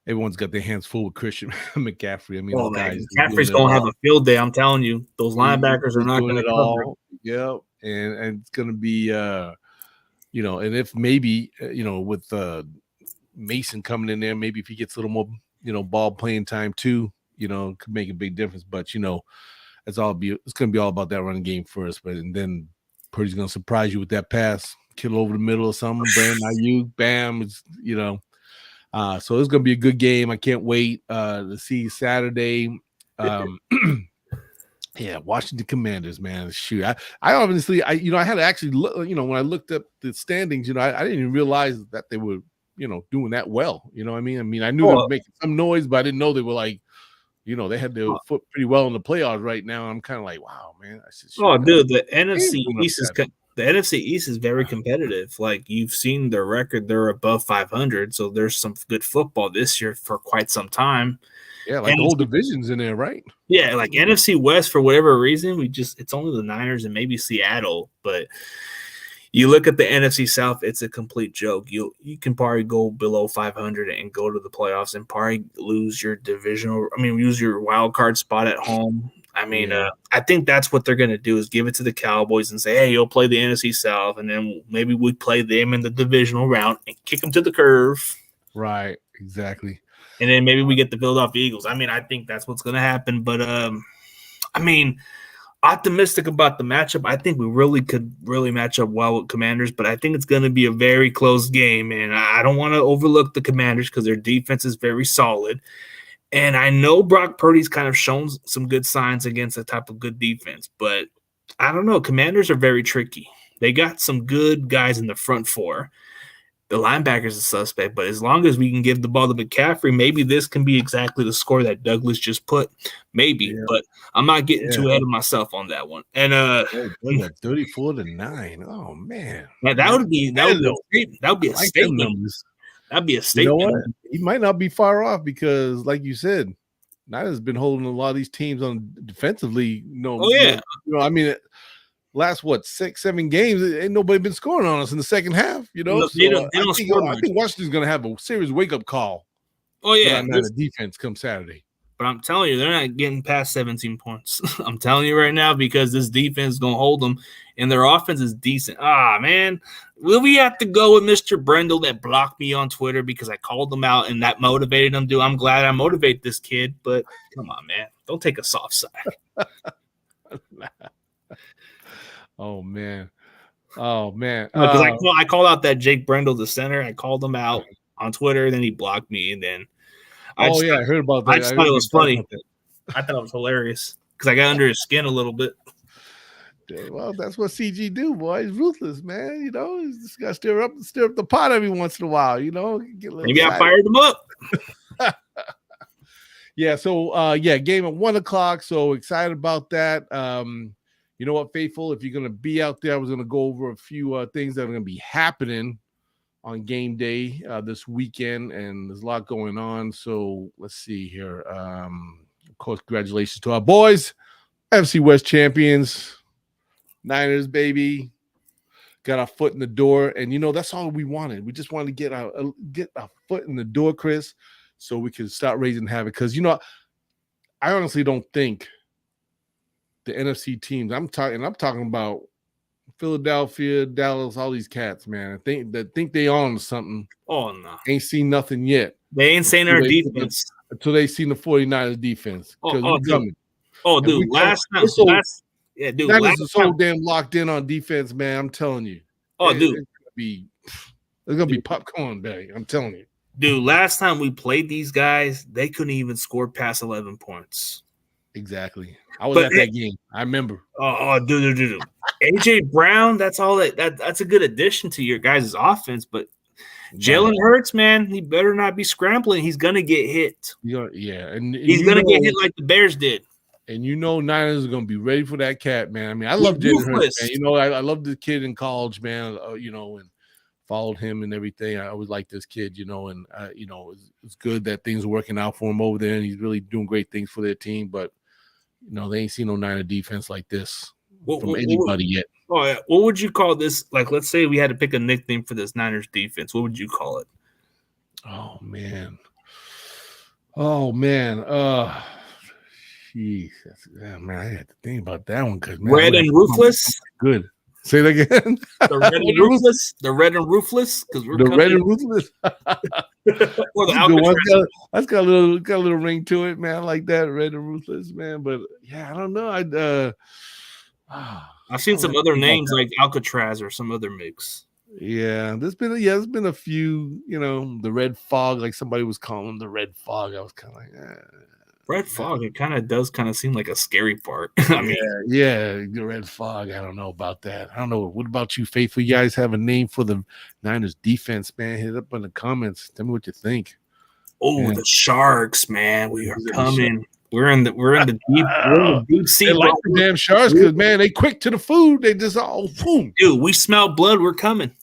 everyone's got their hands full with Christian McCaffrey. I mean, McCaffrey's going to have a field day. I'm telling you, those linebackers are not going to cover. Yeah, and it's going to be, and if maybe, with Mason coming in there, maybe if he gets a little more, ball playing time too, it could make a big difference. But it's going to be all about that running game first. But and then Purdy's going to surprise you with that pass, kill over the middle or something. Brandon Ayuk, bam, it's so it's gonna be a good game. I can't wait to see Saturday. Yeah, Washington Commanders, man. Shoot, I obviously I had to actually look, when I looked up the standings, I didn't even realize that they were doing that well. You know what I mean? I knew they were making some noise, but I didn't know they were like, they had their foot pretty well in the playoffs right now. I'm kind of like, wow, man. Dude, the NFC East is the NFC East is very competitive. Like, you've seen their record, they're above 500, so there's some good football this year for quite some time. Yeah, like the whole division's in there, right? Yeah, like NFC West, for whatever reason, it's only the Niners and maybe Seattle, but you look at the NFC South, it's a complete joke. You can probably go below 500 and go to the playoffs and probably lose your use your wild card spot at home. I think that's what they're going to do is give it to the Cowboys and say, hey, you'll play the NFC South, and then maybe we play them in the divisional round and kick them to the curve. Right, exactly. And then maybe we get the Philadelphia Eagles. I think that's what's going to happen. But, optimistic about the matchup. I think we could match up well with Commanders, but I think it's going to be a very close game, and I don't want to overlook the Commanders because their defense is very solid. And I know Brock Purdy's kind of shown some good signs against a type of good defense, but I don't know. Commanders are very tricky. They got some good guys in the front four. The linebackers are suspect, but as long as we can give the ball to McCaffrey, maybe this can be exactly the score that Douglas just put. Maybe, but I'm not getting too ahead of myself on that one. And 34-9. Oh man, that would be a statement. That'd be a statement. You know what? He might not be far off because, like you said, Niners been holding a lot of these teams on defensively. Last 6-7 games, ain't nobody been scoring on us in the second half. I think Washington's gonna have a serious wake up call. Oh yeah, the defense come Saturday. But I'm telling you, they're not getting past 17 points. I'm telling you right now because this defense is gonna hold them, and their offense is decent. Man, will we have to go with Mr. Brendel that blocked me on Twitter because I called him out and that motivated him? I'm glad I motivate this kid, but come on, man, don't take a soft side. Oh man. Because I called out that Jake Brendel, the center. I called him out on Twitter, then he blocked me, and then I heard about that. I just thought it was funny. I thought it was hilarious because I got under his skin a little bit. Well, that's what CG do, boy. He's ruthless, man. He's just got to stir up the pot every once in a while. Maybe I fired him up. Yeah. So, game at 1:00. So excited about that. You know what, faithful? If you're going to be out there, I was going to go over a few things that are going to be happening on game day this weekend, and there's a lot going on. So let's see here. Of course, congratulations to our boys, NFC West Champions, Niners, baby. Got our foot in the door, and that's all we wanted. We just wanted to get our foot in the door, Chris, so we can start raising havoc. Because I honestly don't think the NFC teams. I'm talking about Philadelphia, Dallas, all these cats, man. I think they on something. Oh no, ain't seen nothing yet. They ain't seen our defense until they seen the 49ers defense. Dude. Last night, dude. Niners are so damn locked in on defense, man. I'm telling you. Dude, it's gonna be popcorn, baby. I'm telling you. Dude, last time we played these guys, they couldn't even score past 11 points. Exactly. I was at that game. I remember. Dude. AJ Brown, that's all that's a good addition to your guys' offense, but Jalen Hurts, man, he better not be scrambling. He's gonna get hit. Yeah, and he's gonna get hit like the Bears did. And Niners are gonna be ready for that cat, man. I mean, I love Jalen Hurts, man. I love the kid in college, man. And followed him and everything. I always liked this kid, and it's good that things are working out for him over there, and he's really doing great things for their team. But they ain't seen no Niner defense like this from anybody yet. Oh yeah, what would you call this? Like, let's say we had to pick a nickname for this Niners defense. What would you call it? Oh man. Jeez, man, I had to think about that one because Red and Ruthless. Good. Say that again. The Red and Ruthless. The Red and Ruthless because we're the Red and Ruthless. Or the Alcatraz. That's got a little ring to it, man. I like that, Red and Ruthless, man. But yeah, I don't know. I've seen some other names like Alcatraz or some other mix. Yeah, there's been a few. The Red Fog, like somebody was calling the Red Fog. I was kind of like, Red Fog, it kind of seem like a scary part. I mean, the Red Fog. I don't know about that. I don't know. What about you, Faithful? You guys have a name for the Niners defense, man? Hit it up in the comments. Tell me what you think. Oh, the Sharks, man. We are coming. We're in the deep sea. They like the damn Sharks because, man, they quick to the food. They just all boom. Dude, we smell blood. We're coming.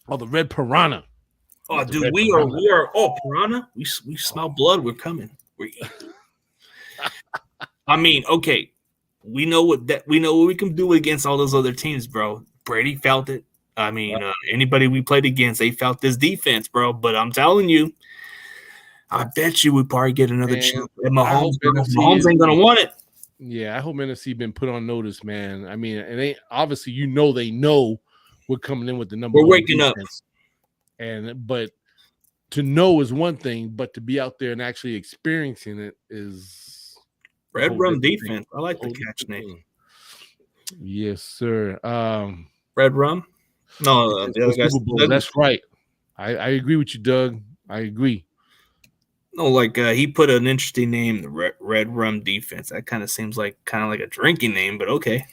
Oh, the Red Piranha. Oh, dude, we are. Oh, Piranha. We smell blood. We're coming. I mean, okay, we know what we can do against all those other teams, bro. Brady felt it. I mean, anybody we played against, they felt this defense, bro. But I'm telling you, I bet you we probably get another chance. And Mahomes ain't gonna want it. Yeah, I hope NFC been put on notice, man. I mean, it ain't obviously they know we're coming in with the number. We're waking up, but to know is one thing, but to be out there and actually experiencing it is Red Rum defense. I like the catch name. Yes, sir. Red Rum. No, the other guys. That's right. I agree with you, Doug. I agree. No, like he put an interesting name, the Red Rum defense. That kind of seems like a drinking name, but okay.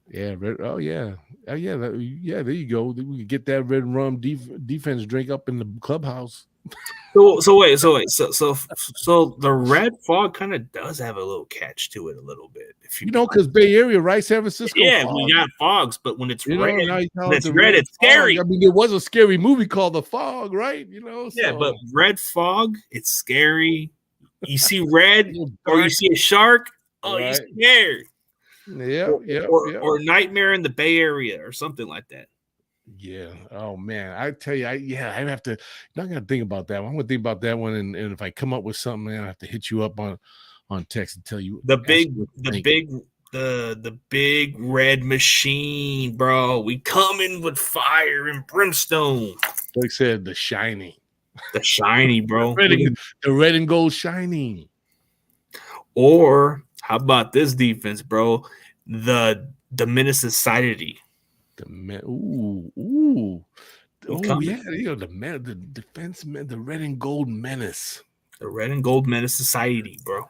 Yeah, there you go. We could get that Red Rum defense drink up in the clubhouse. So wait. So the Red Fog kind of does have a little catch to it a little bit. Because Bay Area, right? San Francisco. Yeah, fog. we got fogs, but when it's red, red, it's scary. I mean, there was a scary movie called The Fog, right? Yeah, but Red Fog, it's scary. You see red or you see a shark, you're scared. Yeah, or Nightmare in the Bay Area or something like that. Yeah. Oh man, I tell you, I have to. Not gonna think about that one. I'm gonna think about that one, and if I come up with something, man, I have to hit you up on text and tell you the big red machine, bro. We coming with fire and brimstone. Like I said, the shiny, bro. the red and gold shining. Or how about this defense, bro? The Menace Society. Oh yeah, the defense, the red and gold menace. The Red and Gold Menace Society, bro.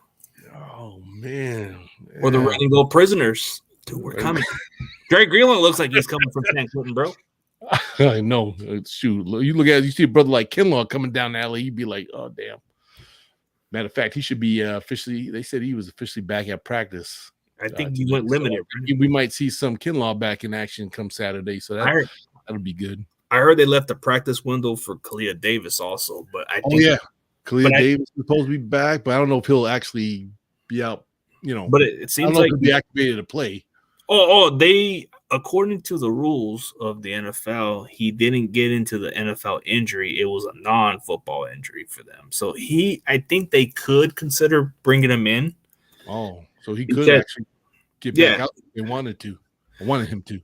Oh man. Yeah. Or the Red and Gold Prisoners. Dude, we're coming. Drake Greenland looks like he's coming from San Quentin, bro. I know. Shoot, you see a brother like Kinlaw coming down the alley, you'd be like, oh damn. Matter of fact, he should be officially. They said he was officially back at practice. I think he went limited. So we might see some Kinlaw back in action come Saturday, so that'll be good. I heard they left the practice window for Kalia Davis also, but I think Kalia Davis is supposed to be back, but I don't know if he'll actually be out. But it seems like he'll be activated to play. They according to the rules of the NFL, he didn't get into the NFL injury. It was a non-football injury for them, so I think they could consider bringing him in. Oh, so he could actually get back out if they wanted to. I wanted him to.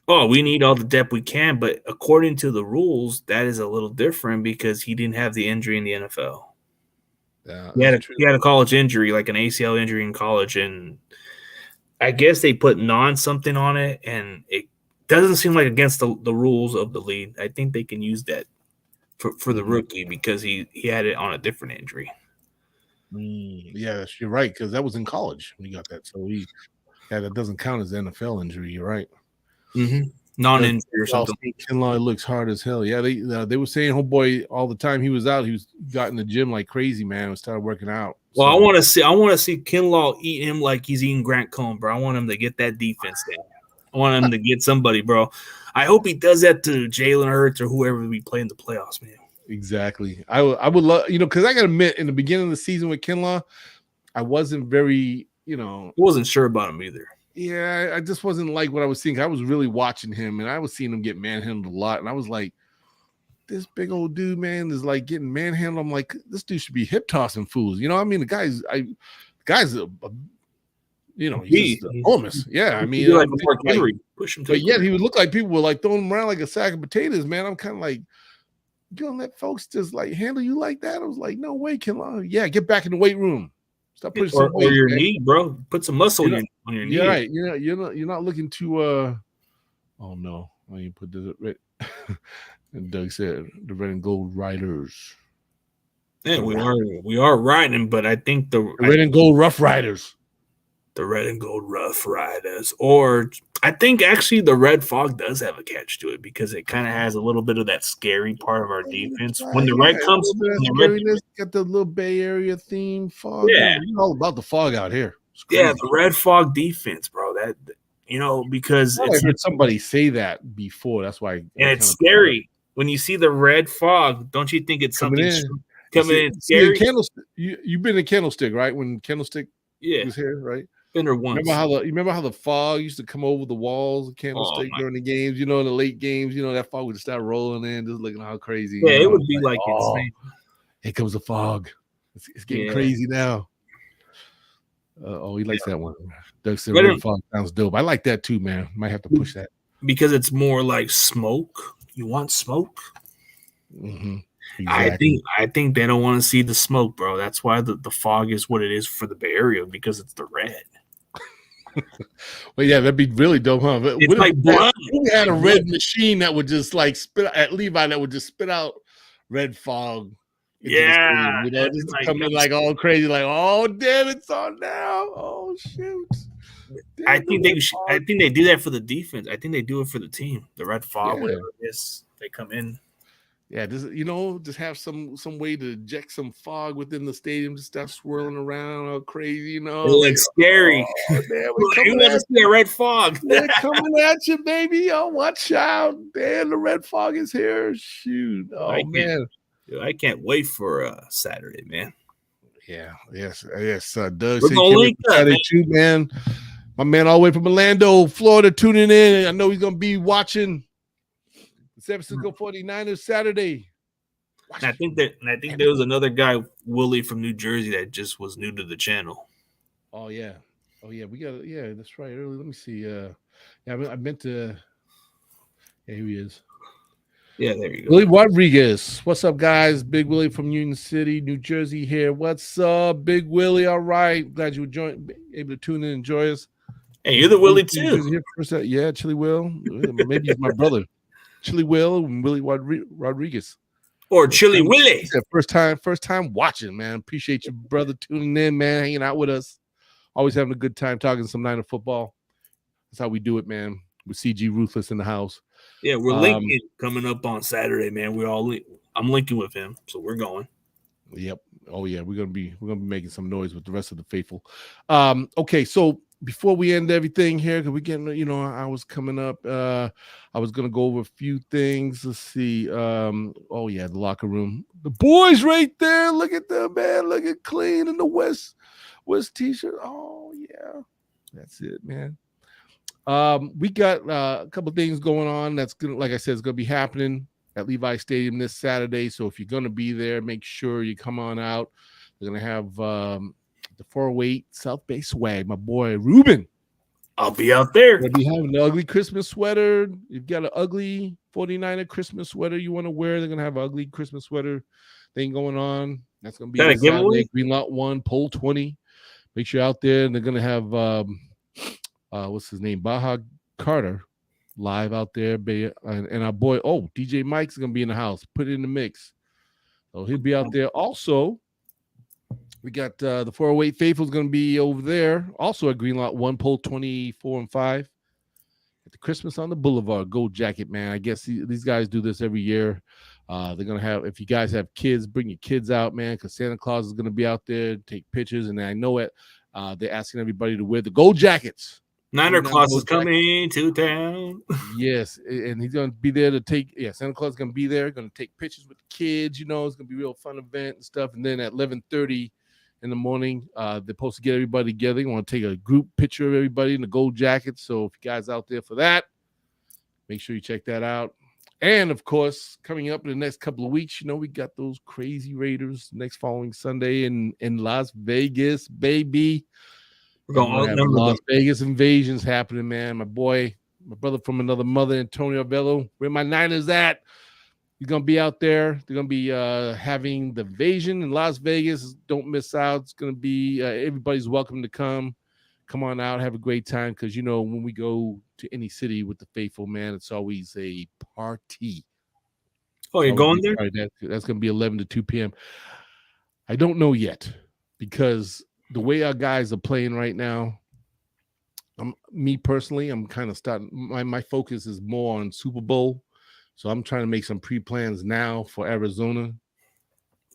Oh, we need all the depth we can, but according to the rules, that is a little different because he didn't have the injury in the NFL. He had a college injury, like an ACL injury in college, and I guess they put something on it, and it doesn't seem like against the rules of the league. I think they can use that. for the rookie because he had it on a different injury. Yeah, you're right, because that was in college when he got that. So that doesn't count as an NFL injury. You're right. Mm-hmm. Non-injury or something. Kinlaw looks hard as hell. Yeah, they were saying, homeboy, all the time he was out, got in the gym like crazy, man. And started working out. Well, I want to see Kinlaw eat him like he's eating Grant Cohn, bro. I want him to get that defense down. I want him to get somebody, bro. I hope he does that to Jalen Hurts or whoever we play in the playoffs, man. Exactly. I would love, because I got to admit, in the beginning of the season with Kinlaw, I wasn't very, I wasn't sure about him either. Yeah, I just wasn't like what I was seeing. I was really watching him, and I was seeing him get manhandled a lot, and I was like, this big old dude, man, is like getting manhandled. I'm like, this dude should be hip tossing fools. I mean, the guy's he's enormous. Yeah, I mean, like Mark Henry, push him. But yet he would look like people were like throwing him around like a sack of potatoes, man. I'm kind of like, you gonna let folks just like handle you like that? I was like, no way, Kinlaw. Yeah, get back in the weight room. Stop putting some weight, or your knee, bro. Put some muscle on your knee. Yeah, right. You're not looking to oh no, I didn't put this red. And Doug said the red and gold riders. Yeah, we are riding, but I think the red and gold rough riders. The red and gold rough riders. Or I think actually the red fog does have a catch to it because it kind of has a little bit of that scary part of our defense. When the red comes, got the little Bay Area theme fog. Yeah, we're all about the fog out here. Yeah, the red fog defense, bro. That because I heard somebody say that before. That's why. And it's scary when you see the red fog. Don't you think it's something coming in scary? You've been in Candlestick, right? When Candlestick was here, right? Been there once. Remember how the fog used to come over the walls of Candlestick during the games? In the late games, that fog would just start rolling in, just looking how crazy. Yeah, it would be like insane. Here comes the fog. It's getting crazy now. He likes that one. Doug said red fog sounds dope. I like that too, man. Might have to push that because it's more like smoke. You want smoke? Mm-hmm. Exactly. I think they don't want to see the smoke, bro. That's why the fog is what it is for the Bay Area because it's the red. Well, yeah, that'd be really dope, huh? It's like blood. We had a red machine that would just like spit at Levi that would just spit out red fog. Yeah, just come in like all crazy, like, oh damn, it's on now. Oh shoot. Damn, I think they do that for the defense. I think they do it for the team. The red fog, whatever it is, they come in. Yeah, just have some way to inject some fog within the stadium, just start swirling around all crazy, Like scary. Oh, man, you want to see a red fog? They're coming at you, baby. Oh, watch out. Damn, the red fog is here. Shoot. Oh, man. I can't wait for Saturday, man. Yeah, yes. Doug said Saturday too, man. My man all the way from Orlando, Florida, tuning in. I know he's gonna be watching the San Francisco 49ers Saturday. I think there was another guy, Willie from New Jersey, that just was new to the channel. Oh yeah, we got that's right. Let me see. I meant to. Yeah, here he is. Yeah, there you go. Willie Rodriguez. What's up, guys? Big Willie from Union City, New Jersey here. What's up, Big Willie? All right. Glad you were able to tune in and enjoy us. Hey, you're the Willie too. Yeah, Chili Will. Maybe he's my brother. Chili Will and Willie Rodriguez. Or Chili Willie. First time watching, man. Appreciate your brother tuning in, man, hanging out with us. Always having a good time talking some Niner football. That's how we do it, man. With CG Ruthless in the house. Yeah, we're linking coming up on Saturday, man. I'm linking with him, so we're going. Yep. Oh yeah, we're gonna be making some noise with the rest of the faithful. Okay, so before we end everything here, because we're getting, I was coming up. I was gonna go over a few things. Let's see. The locker room. The boys right there. Look at them, man. Look at clean in the West t-shirt. Oh yeah, that's it, man. We got a couple of things going on that's gonna, like I said, it's gonna be happening at Levi Stadium this Saturday. So if you're gonna be there, make sure you come on out. They're gonna have the 408 South Bay swag. My boy Ruben. I'll be out there. We'll be having an ugly Christmas sweater. You've got an ugly 49er Christmas sweater you want to wear. They're gonna have an ugly Christmas sweater thing going on. That's gonna be a giveaway. Green Lot 1, Pole 20. Make sure you're out there, and they're gonna have what's his name? Baja Carter. live out there. And our boy, DJ Mike's going to be in the house. Put it in the mix. So he'll be out there. Also, we got the 408 Faithful's going to be over there. Also at Green Lot 1, pole 24 and 5. At the Christmas on the Boulevard, Gold Jacket, man. I guess these guys do this every year. They're going to have, if you guys have kids, bring your kids out, man, because Santa Claus is going to be out there, take pictures. And I know it. They're asking everybody to wear the gold jackets. Niner Claus is coming to town. Yes, and he's going to be there to take, Santa Claus is going to be there, going to take pictures with the kids. It's going to be a real fun event and stuff. And then at 11:30 in the morning, they're supposed to get everybody together. They want to take a group picture of everybody in the gold jackets. So if you guys out there for that, make sure you check that out. And, of course, coming up in the next couple of weeks, we got those crazy Raiders next following Sunday in Las Vegas, baby. We're going to have Las Vegas invasions happening, man. My brother from another mother, Antonio Bello. Where my Niners at? He's going to be out there. They're going to be having the invasion in Las Vegas. Don't miss out. It's going to be everybody's welcome to come. Come on out, have a great time, because, when we go to any city with the faithful, man, it's always a party. Oh, you're going there? That's going to be 11 to 2 p.m. I don't know yet, because the way our guys are playing right now, me personally, I'm kind of starting. My focus is more on Super Bowl, so I'm trying to make some pre-plans now for Arizona.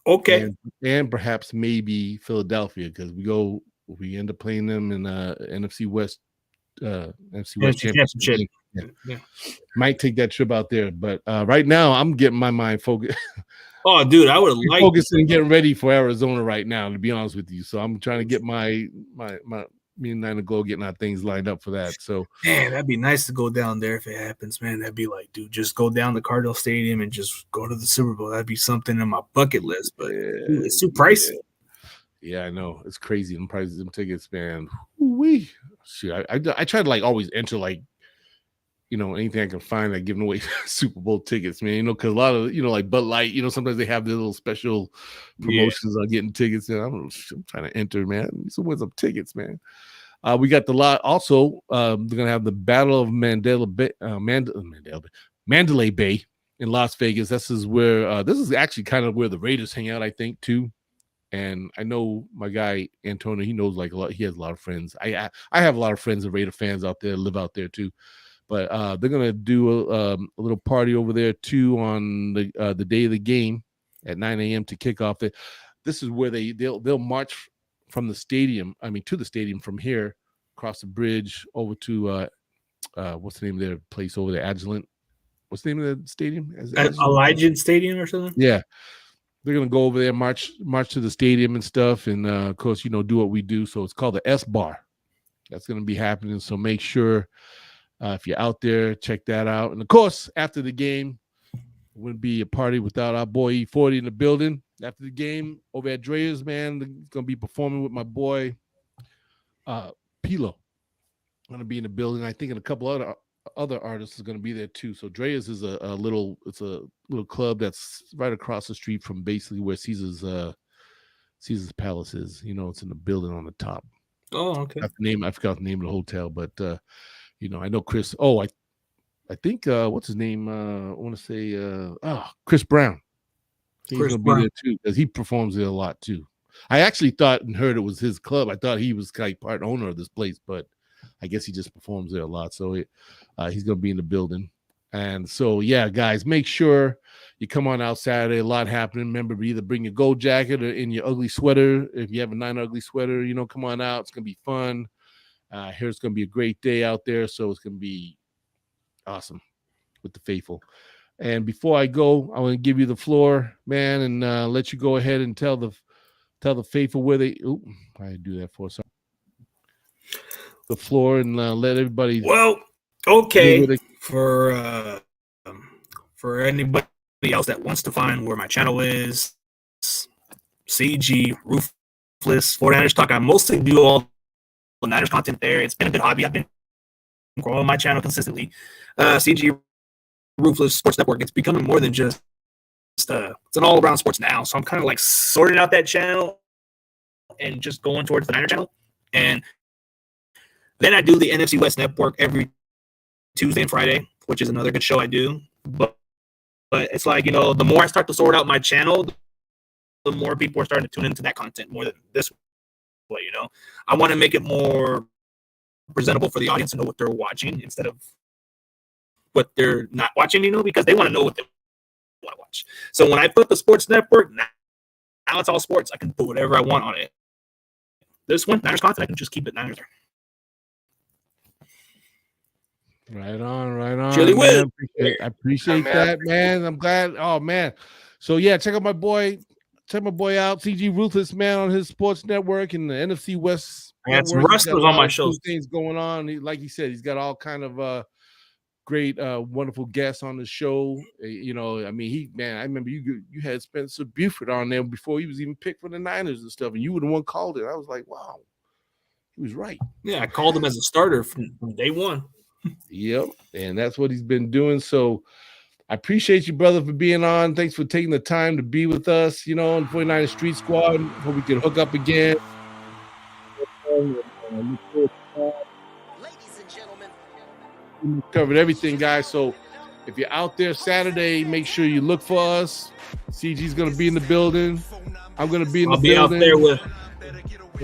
Okay, and perhaps maybe Philadelphia, because we end up playing them in NFC West Champions. Yeah. Might take that trip out there, but right now I'm getting my mind focused. Oh, dude, I would like focusing and getting ready for Arizona right now, to be honest with you. So I'm trying to get me and Niner Glow getting our things lined up for that. So man, that'd be nice to go down there if it happens, man. That'd be like, dude, just go down to Cardinal Stadium and just go to the Super Bowl. That'd be something on my bucket list, but dude, it's too pricey. Yeah, I know. It's crazy. The prices of them tickets, man. Woo-wee. Shoot, I try to always enter anything I can find, giving away Super Bowl tickets, man. Because a lot of like Bud Light, sometimes they have their little special promotions on getting tickets. And I'm trying to enter, man. So win some tickets, man. We got the lot. Also, they're gonna have the Battle of Mandalay Bay in Las Vegas. This is where this is actually kind of where the Raiders hang out, I think, too. And I know my guy Antonio, he knows a lot. He has a lot of friends. I have a lot of friends and Raider fans out there, live out there too. But they're gonna do a little party over there too on the day of the game at 9 a.m. to kick off. This is where they'll march from the stadium. To the stadium from here, across the bridge over to what's the name of their place over there? Agilent. What's the name of the stadium? Allegiant Stadium or something? Yeah. They're gonna go over there, march to the stadium and stuff, and of course, do what we do. So it's called the S Bar. That's gonna be happening. So make sure if you're out there, check that out. And of course, after the game, it wouldn't be a party without our boy E14 in the building. After the game, over at Drea's, man, he's gonna be performing with my boy Pilo. Gonna be in the building. I think, and a couple other artists are going to be there too. So Drea's is a little club that's right across the street from basically where Caesar's Palace is. It's in the building on the top. Oh, okay. I forgot the name of the hotel, but I know Chris. Oh, I think what's his name? I want to say Chris Brown. He's going to be there too, because he performs there a lot too. I actually thought and heard it was his club. I thought he was part owner of this place, but I guess he just performs there a lot. So he's going to be in the building. And so, yeah, guys, make sure you come on out Saturday. A lot happening. Remember, either bring your gold jacket or in your ugly sweater. If you have a Niner ugly sweater, come on out. It's going to be fun. Here's going to be a great day out there. So it's going to be awesome with the faithful. And before I go, I want to give you the floor, man, and let you go ahead and tell the faithful where they. Oh, I do that for some. The floor and let everybody. Well, okay. For anybody else that wants to find where my channel is, CG Roofless 49ers Talk. I mostly do all the Niners content there. It's been a good hobby. I've been growing my channel consistently. CG Roofless Sports Network. It's becoming more than just it's an all around sports now. So I'm kind of sorting out that channel and just going towards the Niner channel. And then I do the NFC West Network every Tuesday and Friday. which is another good show I do. But it's like, the more I start to sort out my channel, the more people are starting to tune into that content more than this way. I want to make it more presentable for the audience to know what they're watching instead of what they're not watching, because they want to know what they want to watch. So when I put the sports network, now it's all sports. I can put whatever I want on it. This one, Niners content, I can just keep it Niners there. Right on. Chili Man. I appreciate that, man. I'm glad. Oh, man. So, yeah, check my boy out, CG Ruthless, man, on his sports network and the NFC West. I had some wrestlers on my show. Things going on. Like he said, he's got all kind of great, wonderful guests on the show. I remember you had Spencer Buford on there before he was even picked for the Niners and stuff, and you were the one called it. I was like, wow, he was right. Yeah, I called him as a starter from day one. Yep, and that's what he's been doing. So I appreciate you, brother, for being on. Thanks for taking the time to be with us, on 49ers Street Squad. Hope we can hook up again. Ladies and gentlemen, we covered everything, guys. So if you're out there Saturday, make sure you look for us. CG's going to be in the building. I'm going to be in the building. I'll be out there we're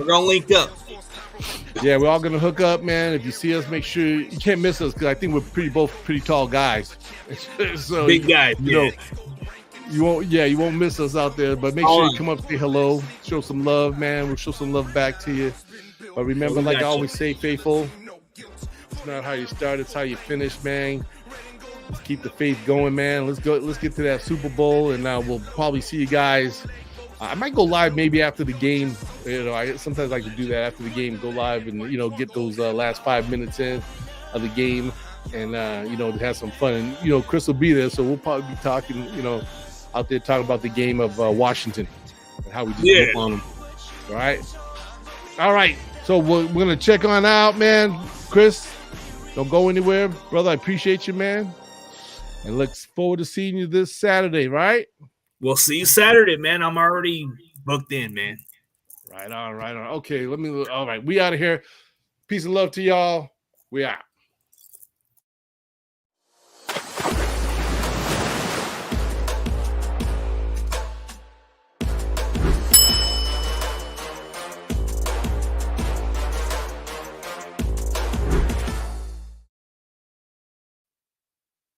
going to link up. Yeah, we're all gonna hook up, man. If you see us, make sure you can't miss us because I think we're both pretty tall guys. So big guys, you won't miss us out there. But make sure you come up, say hello, show some love, man. We'll show some love back to you. But remember, like I always say, faithful, it's not how you start, it's how you finish, man. Let's keep the faith going, man. Let's get to that Super Bowl, and we'll probably see you guys. I might go live maybe after the game. I sometimes like to do that after the game, go live and, get those last 5 minutes in of the game and, to have some fun. And, Chris will be there, so we'll probably be talking, out there talking about the game of Washington and how we just look on them. All right. So we're going to check on out, man. Chris, don't go anywhere. Brother, I appreciate you, man. And look forward to seeing you this Saturday, right? We'll see you Saturday, man. I'm already booked in, man. Right on. Okay, all right. We out of here. Peace and love to y'all. We out.